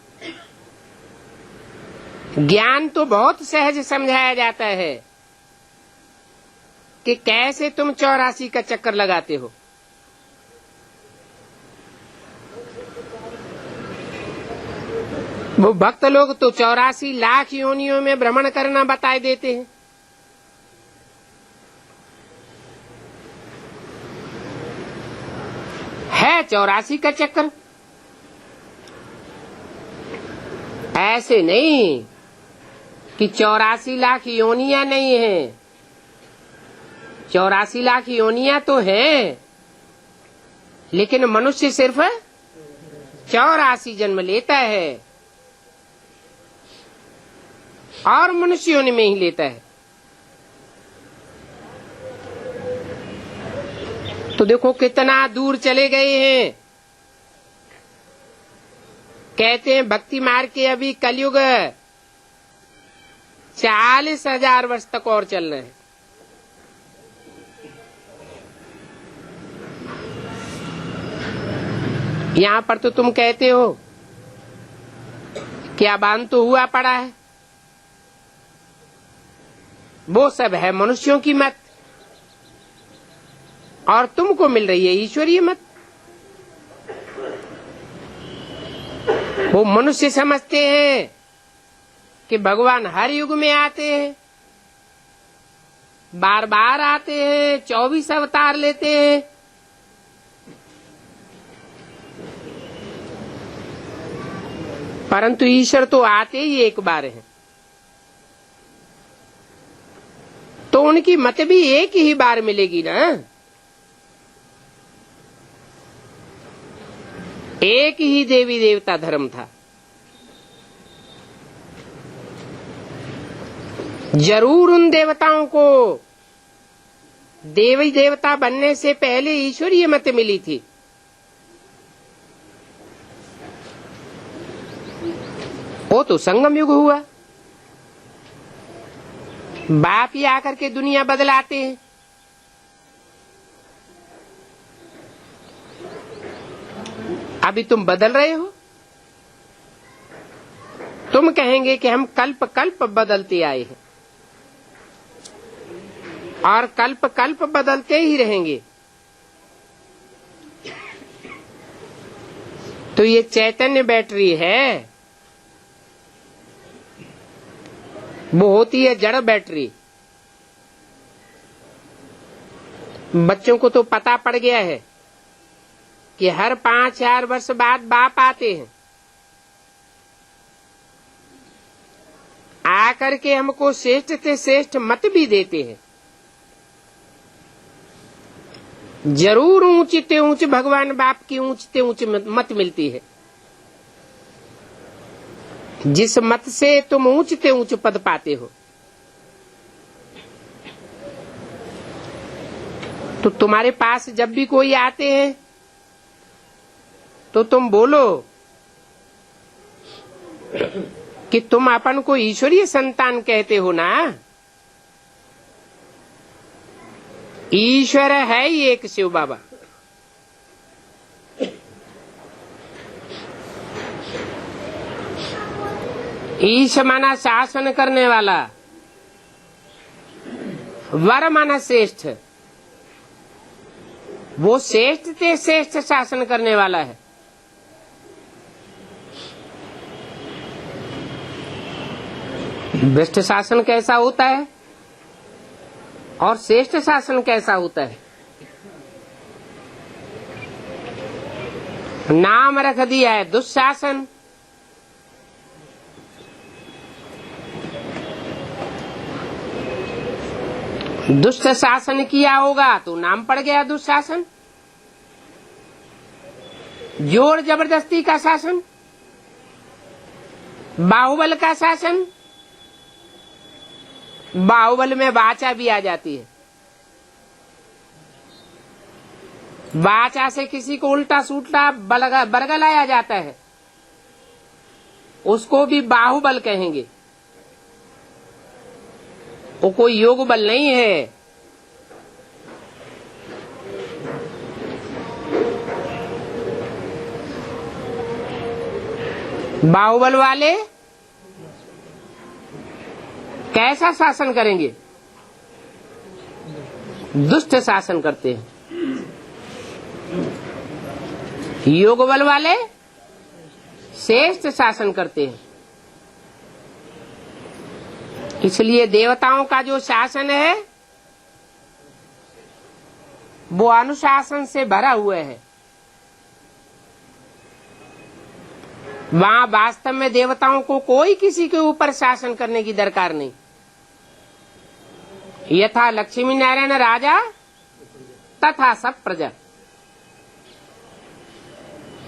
ज्ञान तो बहुत सहज समझाया जाता है कि कैसे तुम 84 का चक्कर लगाते हो। वो भक्त लोग तो 84 लाख योनियों में भ्रमण करना बताए देते हैं। है 84 का चक्कर, ऐसे नहीं कि 84 लाख योनियां नहीं है। 84 लाख योनियां तो हैं, लेकिन मनुष्य सिर्फ 84 जन्म लेता है और मनुष्य योनि में ही लेता है। तो देखो कितना दूर चले गए हैं। कहते हैं भक्ति मार्ग के अभी कलयुग 40,000 वर्ष तक और चलना है। यहाँ पर तो तुम कहते हो क्या बांध तो हुआ पड़ा है, वो सब है मनुष्यों की मत, और तुमको मिल रही है ईश्वरीय मत। वो मनुष्य समझते हैं कि भगवान हर युग में आते हैं, बार बार आते हैं, 24 अवतार लेते हैं। परंतु ईश्वर तो आते ही एक बार हैं, तो उनकी मत भी एक ही बार मिलेगी ना। एक ही देवी देवता धर्म था, जरूर उन देवताओं को देवी देवता बनने से पहले ईश्वरीय मत मिली थी। वो तो संगम युग हुआ, बाप ही आकर के दुनिया बदलाते हैं। अभी तुम बदल रहे हो, तुम कहेंगे कि हम कल्प कल्प बदलते आए हैं, और कल्प कल्प बदलते ही रहेंगे। तो ये चैतन्य बैटरी है, वो होती है जड़ बैटरी। बच्चों को तो पता पड़ गया है कि हर 5-4 वर्ष बाद बाप आते हैं, आकर के हमको श्रेष्ठ से श्रेष्ठ मत भी देते हैं। जरूर ऊंचते ऊंच भगवान बाप की ऊंचते ऊंच मत मिलती है, जिस मत से तुम ऊंचते ऊंच पद पाते हो। तो तुम्हारे पास जब भी कोई आते हैं तो तुम बोलो कि तुम अपन को ईश्वरीय संतान कहते हो ना। ईश्वर है ही एक शिव बाबा। ईश माना शासन करने वाला, वर माना श्रेष्ठ। वो श्रेष्ठ से श्रेष्ठ शासन करने वाला है। भ्रष्ट शासन कैसा होता है और श्रेष्ठ शासन कैसा होता है? नाम रख दिया है दुशासन। दुष्ट शासन किया होगा तो नाम पड़ गया दुशासन। जोर जबरदस्ती का शासन, बाहुबल का शासन। बाहुबल में वाचा भी आ जाती है। वाचा से किसी को उल्टा सूल्टा बरगलाया जाता है, उसको भी बाहुबल कहेंगे। वो कोई योग बल नहीं है। बाहुबल वाले कैसा शासन करेंगे? दुष्ट शासन करते हैं। योग बल वाले श्रेष्ठ शासन करते हैं। इसलिए देवताओं का जो शासन है वो अनुशासन से भरा हुआ है। वहां वास्तव में देवताओं को कोई किसी के ऊपर शासन करने की दरकार नहीं। यथा लक्ष्मी नारायण राजा तथा सब प्रजा,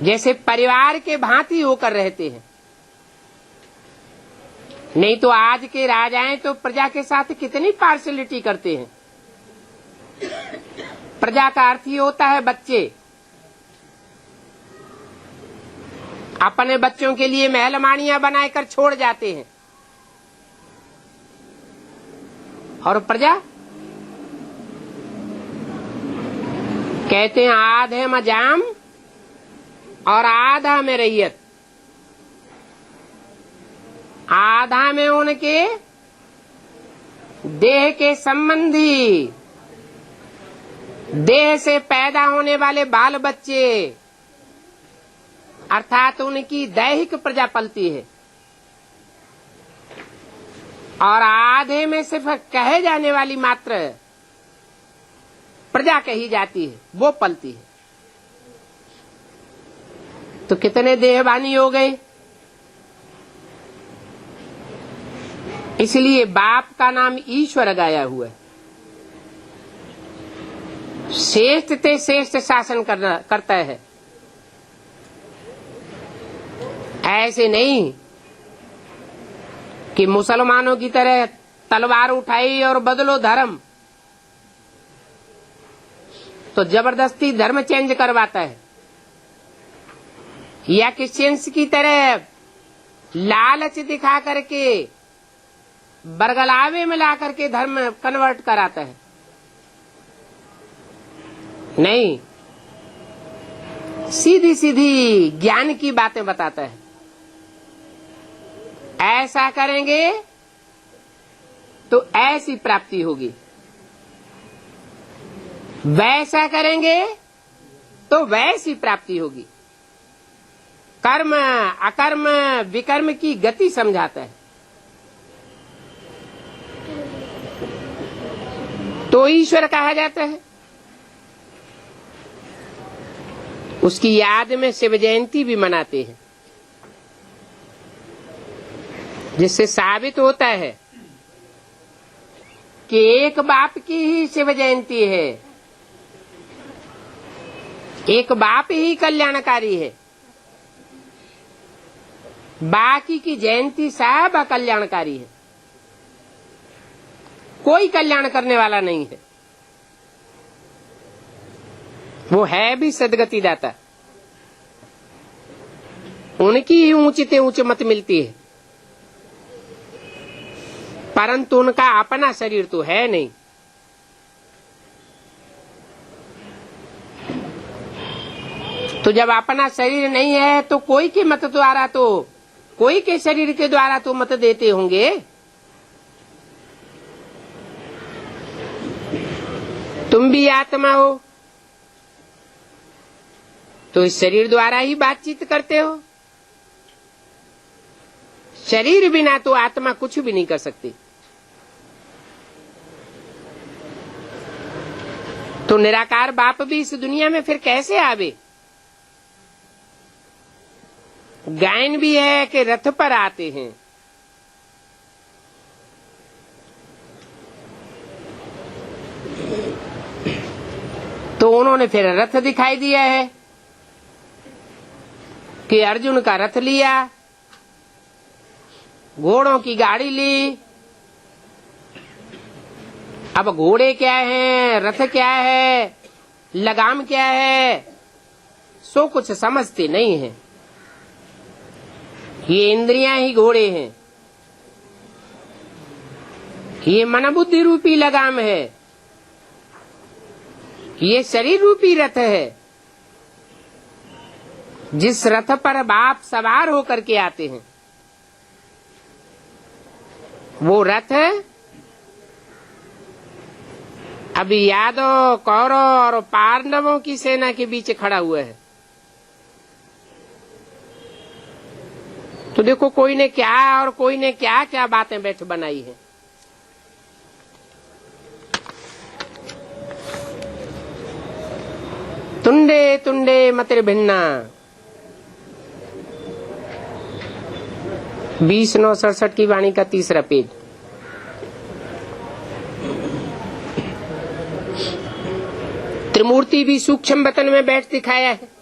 जैसे परिवार के भांति होकर रहते हैं। नहीं तो आज के राजाएं तो प्रजा के साथ कितनी पार्शलिटी करते हैं। प्रजा का अर्थ ही होता है बच्चे। अपने बच्चों के लिए महलमानियां बनाकर छोड़ जाते हैं, और प्रजा कहते हैं आधे में जाम और आधा में रैयत। आधा में उनके देह के संबंधी, देह से पैदा होने वाले बाल बच्चे, अर्थात उनकी दैहिक प्रजा पलती है, और आधे में सिर्फ कहे जाने वाली मात्र प्रजा कही जाती है, वो पलती है। तो कितने देहवानी हो गए। इसलिए बाप का नाम ईश्वर गाया हुआ है। श्रेष्ठ ते श्रेष्ठ शासन करता है। ऐसे नहीं कि मुसलमानों की तरह तलवार उठाई और बदलो धर्म, तो जबरदस्ती धर्म चेंज करवाता है, या क्रिश्चियंस की तरह लालच दिखा करके बरगलावे में ला करके धर्म कन्वर्ट कराता है। नहीं, सीधी सीधी ज्ञान की बातें बताता है। ऐसा करेंगे तो ऐसी प्राप्ति होगी, वैसा करेंगे तो वैसी प्राप्ति होगी। कर्म अकर्म विकर्म की गति समझाता है। तो ईश्वर कहा जाता है। उसकी याद में शिव जयंती भी मनाते हैं, जिससे साबित होता है कि एक बाप की ही शिव जयंती है, एक बाप ही कल्याणकारी है, बाकी की जयंती सब अकल्याणकारी है। कोई कल्याण करने वाला नहीं है। वो है भी सदगति दाता, उनकी ही ऊंची ते ऊंची मत मिलती है, परंतु उनका अपना शरीर तो है नहीं। तो जब अपना शरीर नहीं है तो कोई के मत द्वारा, तो कोई के शरीर के द्वारा तो मत देते होंगे। तुम भी आत्मा हो तो इस शरीर द्वारा ही बातचीत करते हो। शरीर बिना तो आत्मा कुछ भी नहीं कर सकती। तो निराकार बाप भी इस दुनिया में फिर कैसे आवे। गायन भी है कि रथ पर आते हैं। तो उन्होंने फिर रथ दिखाई दिया है कि अर्जुन का रथ लिया, घोड़ों की गाड़ी ली। अब घोड़े क्या हैं, रथ क्या है, लगाम क्या है, सो कुछ समझते नहीं है। ये इंद्रियां ही घोड़े हैं, ये मन बुद्धि रूपी लगाम है, ये शरीर रूपी रथ है, जिस रथ पर बाप सवार होकर के आते हैं। वो रथ अभी यादव, कौरव और पांडवों की सेना के बीच खड़ा हुआ है। तो देखो कोई ने क्या और कोई ने क्या क्या बातें बैठ बनाई है। तुंडे तुंडे मतिर भिन्ना 20/9/67 की वाणी का 3रा पेज। त्रिमूर्ति भी सूक्ष्म वतन में बैठ दिखाया है।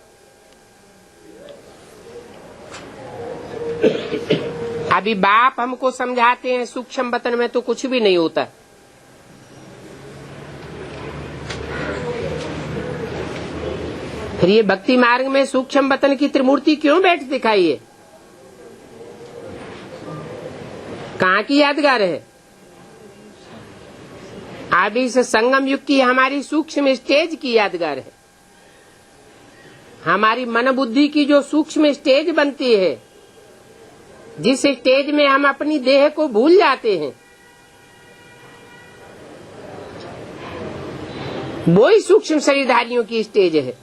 अभी बाप हमको समझाते हैं सूक्ष्म वतन में तो कुछ भी नहीं होता। फिर ये भक्ति मार्ग में सूक्ष्म वतन की त्रिमूर्ति क्यों बैठ दिखाई है? कहाँ की यादगार है? अभी इस संगम युग की हमारी सूक्ष्म स्टेज की यादगार है। हमारी मन बुद्धि की जो सूक्ष्म स्टेज बनती है, जिस स्टेज में हम अपनी देह को भूल जाते हैं, वो ही सूक्ष्म शरीरधारियों की स्टेज है,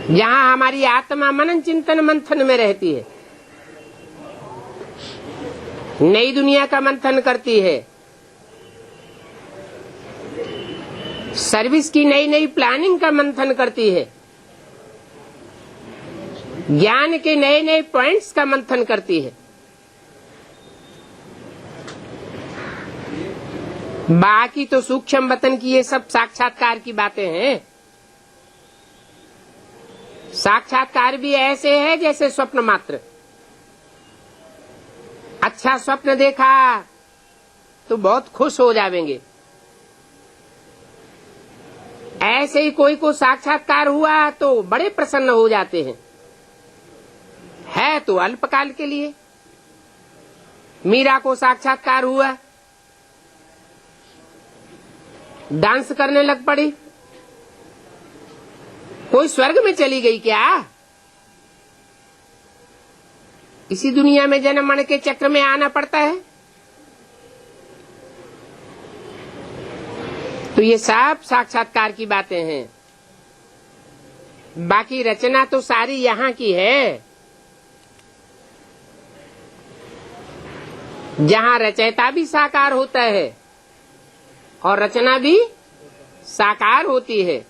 जहाँ हमारी आत्मा मनन चिंतन मंथन में रहती है, नई दुनिया का मंथन करती है, सर्विस की नई नई प्लानिंग का मंथन करती है, ज्ञान के नए नए पॉइंट्स का मंथन करती है। बाकी तो सूक्ष्म वतन की ये सब साक्षात्कार की बातें हैं। साक्षात्कार भी ऐसे है जैसे स्वप्न मात्र। अच्छा स्वप्न देखा तो बहुत खुश हो जाएंगे, ऐसे ही कोई को साक्षात्कार हुआ तो बड़े प्रसन्न हो जाते हैं। है तो अल्पकाल के लिए। मीरा को साक्षात्कार हुआ, डांस करने लग पड़ी। कोई स्वर्ग में चली गई क्या? इसी दुनिया में जन्म मरण के चक्र में आना पड़ता है। तो ये सब साक्षात्कार की बातें हैं। बाकी रचना तो सारी यहाँ की है, जहाँ रचयिता भी साकार होता है और रचना भी साकार होती है।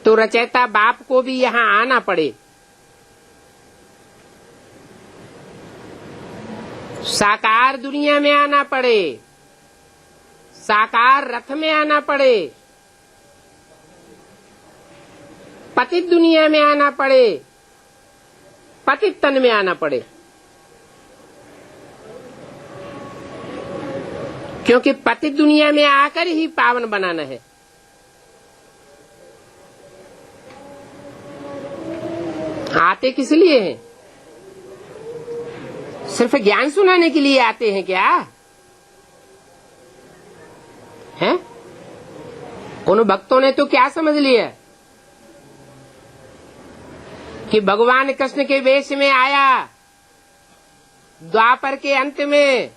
तो रचयिता बाप को भी यहाँ आना पड़े, साकार दुनिया में आना पड़े, साकार रथ में आना पड़े, पतित दुनिया में आना पड़े, पतित तन में आना पड़े। क्योंकि पतित दुनिया में आकर ही पावन बनाना है। आते किस लिए हैं? सिर्फ ज्ञान सुनाने के लिए आते हैं क्या? हैं? उन भक्तों ने तो क्या समझ लिया कि भगवान कृष्ण के वेश में आया द्वापर के अंत में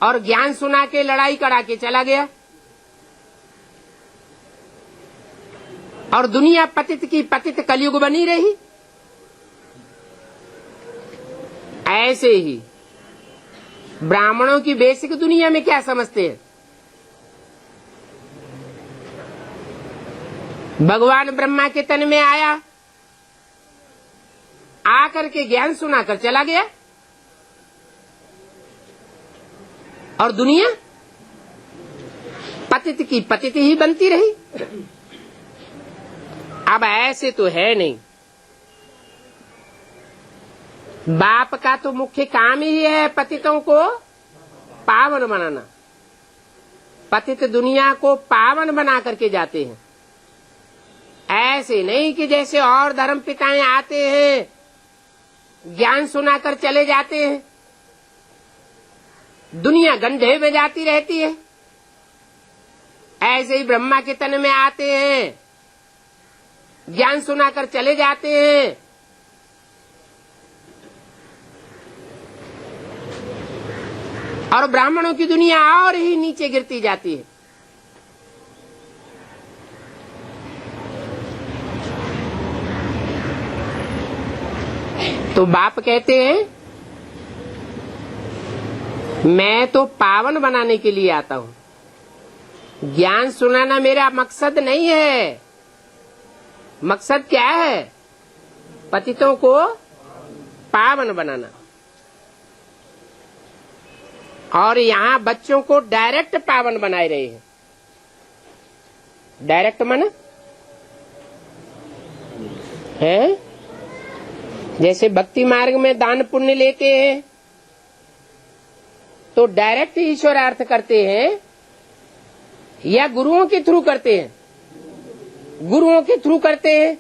और ज्ञान सुना के लड़ाई करा के चला गया और दुनिया पतित की पतित कलयुग बनी रही। ऐसे ही ब्राह्मणों की बेसिक दुनिया में क्या समझते हैं? भगवान ब्रह्मा के तन में आया, आकर के ज्ञान सुनाकर चला गया और दुनिया पतित की पतित ही बनती रही। अब ऐसे तो है नहीं। बाप का तो मुख्य काम ही है पतितों को पावन बनाना। पतित दुनिया को पावन बना करके जाते हैं। ऐसे नहीं कि जैसे और धर्म पिताएं आते हैं, ज्ञान सुनाकर चले जाते हैं, दुनिया गंधे में जाती रहती है। ऐसे ही ब्रह्मा के तन में आते हैं, ज्ञान सुनाकर चले जाते हैं, और ब्राह्मणों की दुनिया और ही नीचे गिरती जाती है। तो बाप कहते हैं मैं तो पावन बनाने के लिए आता हूं। ज्ञान सुनाना मेरा मकसद नहीं है। मकसद क्या है? पतितों को पावन बनाना। और यहाँ बच्चों को डायरेक्ट पावन बनाए रहे हैं। डायरेक्ट माना है जैसे भक्ति मार्ग में दान पुण्य लेते हैं तो डायरेक्ट ईश्वरार्थ करते हैं या गुरुओं के थ्रू करते हैं? गुरुओं के थ्रू करते हैं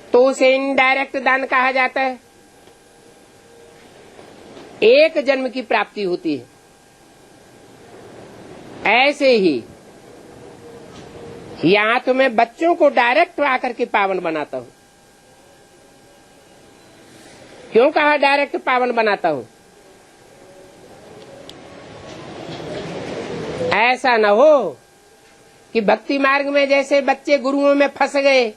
तो उसे इनडायरेक्ट दान कहा जाता है। एक जन्म की प्राप्ति होती है। ऐसे ही यहाँ तो मैं बच्चों को डायरेक्ट आकर के पावन बनाता हूँ। क्यों कहा डायरेक्ट पावन बनाता हूँ? ऐसा न हो कि भक्ति मार्ग में जैसे बच्चे गुरुओं में फंस गए,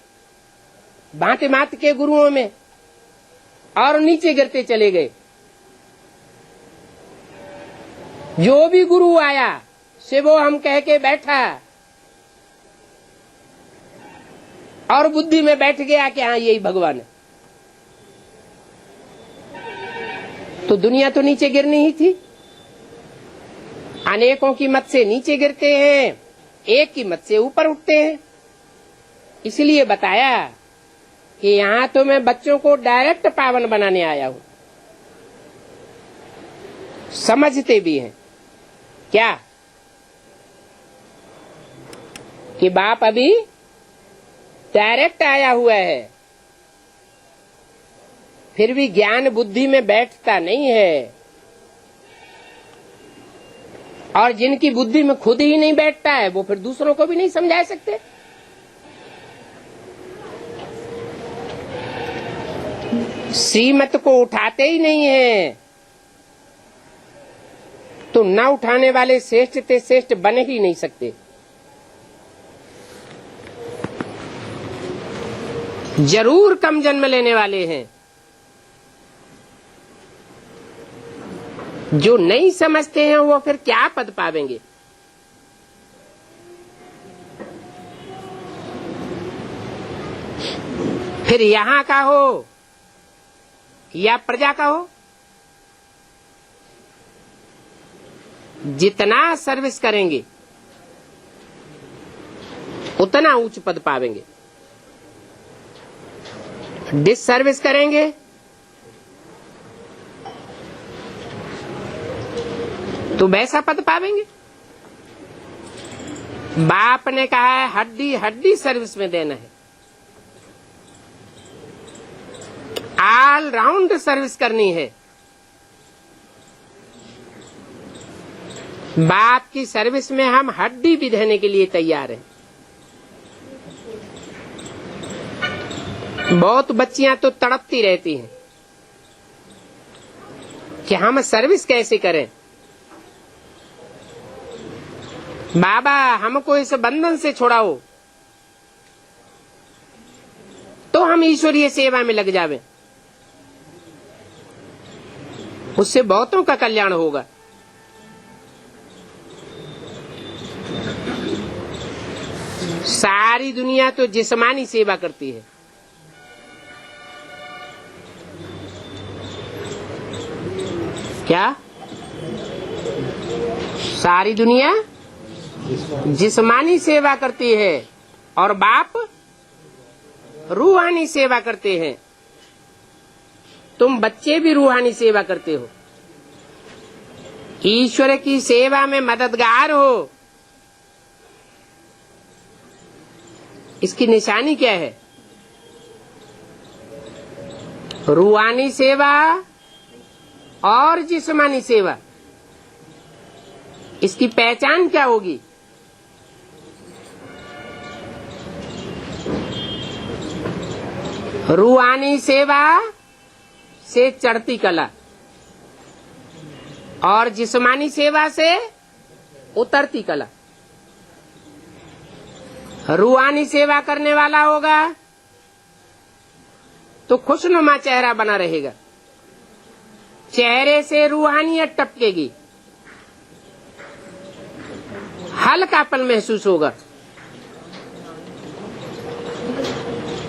भांति भांति के गुरुओं में, और नीचे गिरते चले गए। जो भी गुरु आया से वो हम कह के बैठा और बुद्धि में बैठ गया कि हाँ यही भगवान है, तो दुनिया तो नीचे गिरनी ही थी। अनेकों की मत से नीचे गिरते हैं, एक की मत से ऊपर उठते हैं। इसलिए बताया कि यहाँ तो मैं बच्चों को डायरेक्ट पावन बनाने आया हूँ। समझते भी हैं क्या कि बाप अभी डायरेक्ट आया हुआ है, फिर भी ज्ञान बुद्धि में बैठता नहीं है। और जिनकी बुद्धि में खुद ही नहीं बैठता है वो फिर दूसरों को भी नहीं समझा सकते। श्रीमत को उठाते ही नहीं है, तो न उठाने वाले श्रेष्ठ ते श्रेष्ठ बन ही नहीं सकते। जरूर कम जन्म लेने वाले हैं। जो नहीं समझते हैं वो फिर क्या पद पावेंगे। फिर यहाँ का हो या प्रजा का हो, जितना सर्विस करेंगे उतना उच्च पद पावेंगे। डिस सर्विस करेंगे तो वैसा पद पावेंगे। बाप ने कहा है हड्डी हड्डी सर्विस में देना है, ऑल राउंड सर्विस करनी है। बाप की सर्विस में हम हड्डी भी देने के लिए तैयार हैं। बहुत बच्चियां तो तड़पती रहती हैं कि हम सर्विस कैसे करें। बाबा हमको इस बंधन से छुड़ाओ तो हम ईश्वरीय सेवा में लग जावें, उससे बहुतों का कल्याण होगा। सारी दुनिया तो जिस्मानी सेवा करती है, क्या सारी दुनिया जिस्मानी सेवा करती है और बाप रूहानी सेवा करते हैं। तुम बच्चे भी रूहानी सेवा करते हो, ईश्वर की सेवा में मददगार हो। इसकी निशानी क्या है? रूहानी सेवा और जिस्मानी सेवा, इसकी पहचान क्या होगी? रूहानी सेवा से चढ़ती कला और जिस्मानी सेवा से उतरती कला। रूहानी सेवा करने वाला होगा तो खुशनुमा चेहरा बना रहेगा, चेहरे से रूहानियत टपकेगी, हल्कापन महसूस होगा,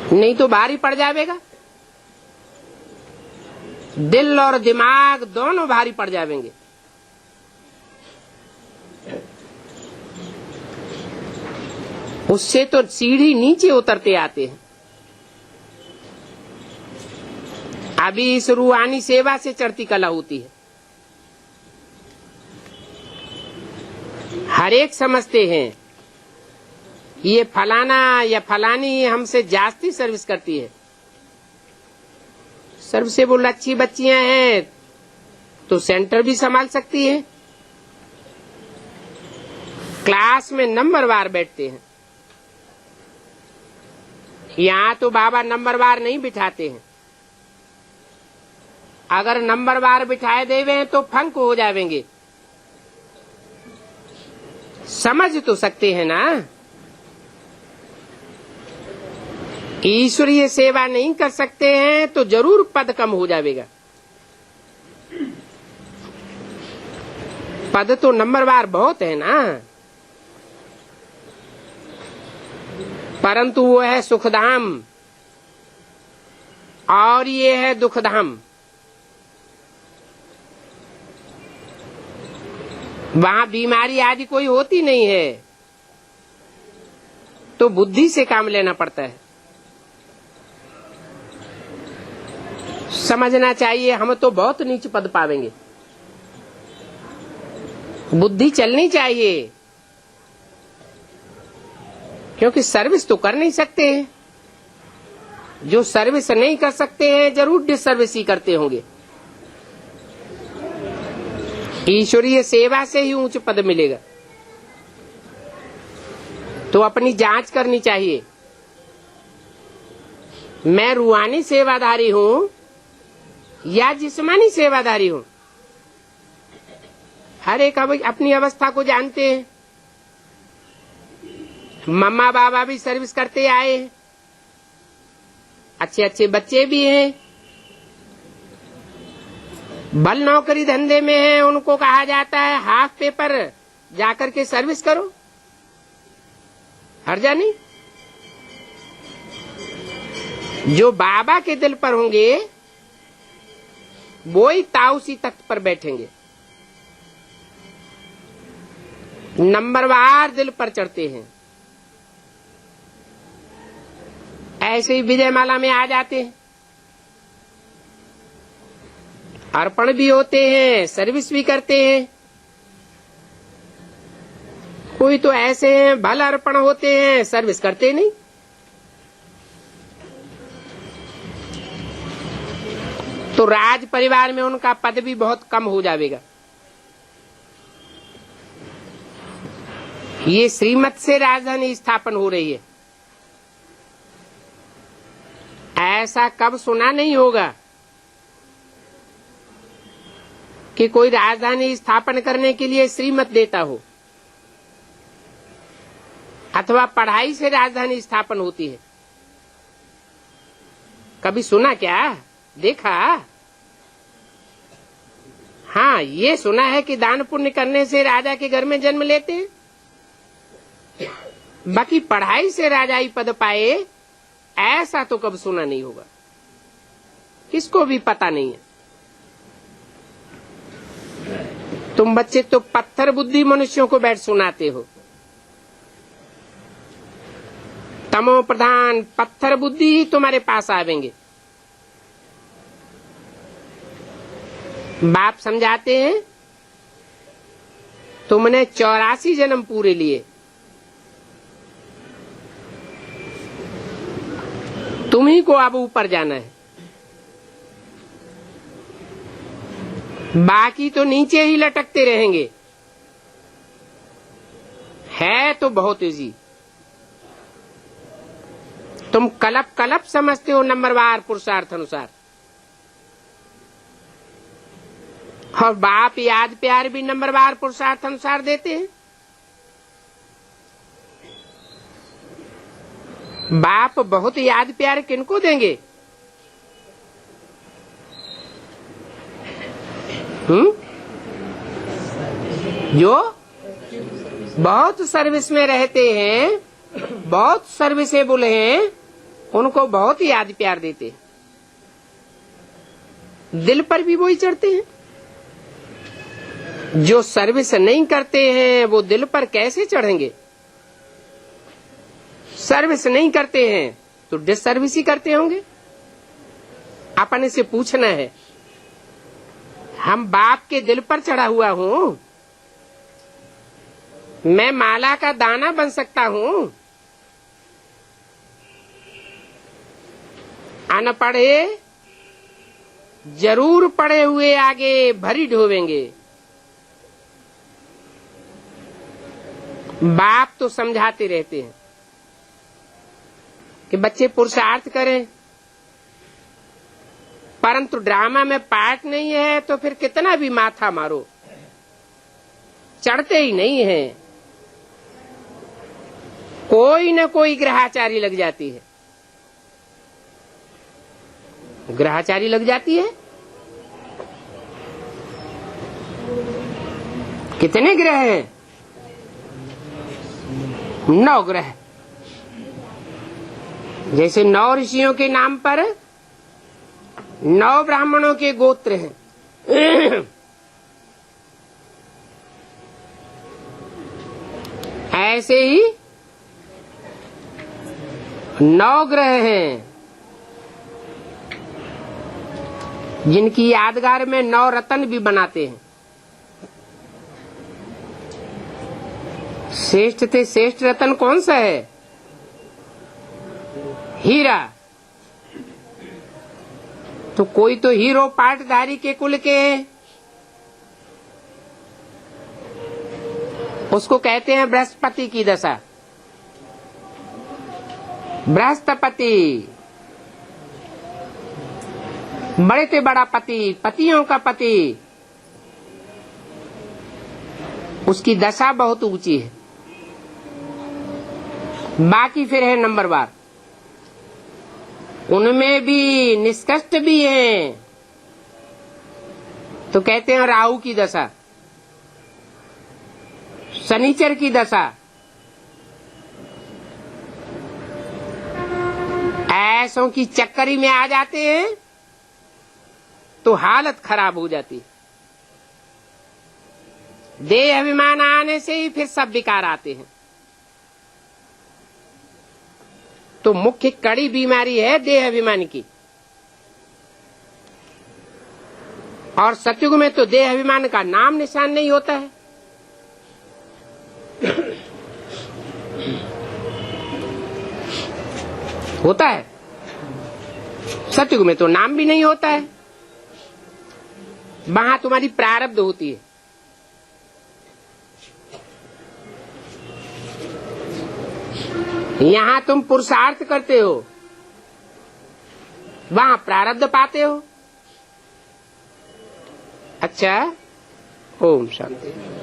नहीं तो भारी पड़ जाएगा। दिल और दिमाग दोनों भारी पड़ जाएंगे। उससे तो सीढ़ी नीचे उतरते आते हैं। अभी इस रूहानी सेवा से चढ़ती कला होती है। हर एक समझते हैं ये फलाना या फलानी हमसे जास्ती सर्विस करती है। सर्विसेबल अच्छी बच्चियां हैं तो सेंटर भी संभाल सकती है, क्लास में नंबरवार बैठते हैं। यहाँ तो बाबा नंबरवार नहीं बिठाते हैं। अगर नंबरवार बिठाए देवे तो फंक हो जाएंगे। समझ तो सकते हैं ना। ईश्वरीय सेवा नहीं कर सकते हैं तो जरूर पद कम हो जाएगा। पद तो नंबरवार बहुत है ना, परंतु वो है सुखधाम और ये है दुखधाम। वहां बीमारी आदि कोई होती नहीं है, तो बुद्धि से काम लेना पड़ता है। समझना चाहिए हम तो बहुत नीच पद पावेंगे। बुद्धि चलनी चाहिए, क्योंकि सर्विस तो कर नहीं सकते हैं। जो सर्विस नहीं कर सकते हैं जरूर डिसर्विस ही करते होंगे। ईश्वरीय सेवा से ही ऊंच पद मिलेगा, तो अपनी जांच करनी चाहिए। मैं रूहानी सेवाधारी हूं या जिस्मानी सेवाधारी हूं। हर एक अपनी अवस्था को जानते हैं। मम्मा बाबा भी सर्विस करते आए, अच्छे अच्छे बच्चे भी हैं। बल नौकरी धंधे में है, उनको कहा जाता है हाफ पेपर जाकर के सर्विस करो, हर्जा नहीं। जो बाबा के दिल पर होंगे वो ही ताउसी तख्त पर बैठेंगे, नंबरवार दिल पर चढ़ते हैं। ऐसे ही विजयमाला में आ जाते हैं, अर्पण भी होते हैं, सर्विस भी करते हैं। कोई तो ऐसे हैं भल अर्पण होते हैं, सर्विस करते नहीं। तो राज परिवार में उनका पद भी बहुत कम हो जाएगा। ये श्रीमत से राजधानी स्थापन हो रही है, ऐसा कब सुना नहीं होगा कि कोई राजधानी स्थापन करने के लिए श्रीमत देता हो, अथवा पढ़ाई से राजधानी स्थापन होती है। कभी सुना क्या, देखा? हाँ, ये सुना है कि दान पुण्य करने से राजा के घर में जन्म लेते हैं। बाकी पढ़ाई से राजाई पद पाए ऐसा तो कब सुना नहीं होगा, किसको भी पता नहीं है। तुम बच्चे तो पत्थर बुद्धि मनुष्यों को बैठ सुनाते हो। तमो प्रधान पत्थर बुद्धि ही तुम्हारे पास आवेंगे। बाप समझाते हैं तुमने 84 जन्म पूरे लिए, तुम्ही को अब ऊपर जाना है, बाकी तो नीचे ही लटकते रहेंगे। है तो बहुत इजी, तुम कलप कलप समझते हो नंबरवार पुरुषार्थ अनुसार, और बाप याद प्यार भी नंबरवार पुरुषार्थ अनुसार देते हैं। बाप बहुत याद प्यार किनको देंगे? जो बहुत सर्विस में रहते हैं, बहुत सर्विसेबल हैं, उनको बहुत याद प्यार देते हैं। दिल पर भी वही चढ़ते हैं। जो सर्विस नहीं करते हैं वो दिल पर कैसे चढ़ेंगे? सर्विस नहीं करते हैं तो डिसर्विस ही करते होंगे। अपने से पूछना है, हम बाप के दिल पर चढ़ा हुआ हूं, मैं माला का दाना बन सकता हूं। अनपढ़े जरूर पढ़े हुए आगे भरी ढोवेंगे। बाप तो समझाते रहते हैं कि बच्चे पुरुषार्थ करें, परंतु ड्रामा में पार्ट नहीं है तो फिर कितना भी माथा मारो, चढ़ते ही नहीं है। कोई न कोई ग्रहाचारी लग जाती है, ग्रहाचारी लग जाती है। कितने ग्रह हैं? 9 ग्रह। जैसे 9 ऋषियों के नाम पर 9 ब्राह्मणों के गोत्र हैं, ऐसे ही 9 ग्रह हैं जिनकी यादगार में 9 रत्न भी बनाते हैं। श्रेष्ठ थे श्रेष्ठ रत्न कौन सा है? हीरा। तो कोई तो हीरो पाटधारी के कुल के हैं, उसको कहते हैं बृहस्पति की दशा। बृहस्पति बड़े से बड़ा पति, पतियों का पति, उसकी दशा बहुत ऊंची है। बाकी फिर है नंबरवार, उनमें भी निष्कष्ट भी हैं। तो कहते हैं राहु की दशा, शनिचर की दशा, ऐसों की चक्करी में आ जाते हैं तो हालत खराब हो जाती है। देह अभिमान आने से ही फिर सब विकार आते हैं। तो मुख्य कड़ी बीमारी है देह अभिमान की। और सतयुग में तो देह अभिमान का नाम निशान नहीं होता है। होता है? सतयुग में तो नाम भी नहीं होता है। वहां तुम्हारी प्रारब्ध होती है। यहाँ तुम पुरुषार्थ करते हो, वहां प्रारब्ध पाते हो। अच्छा, ओम शांति।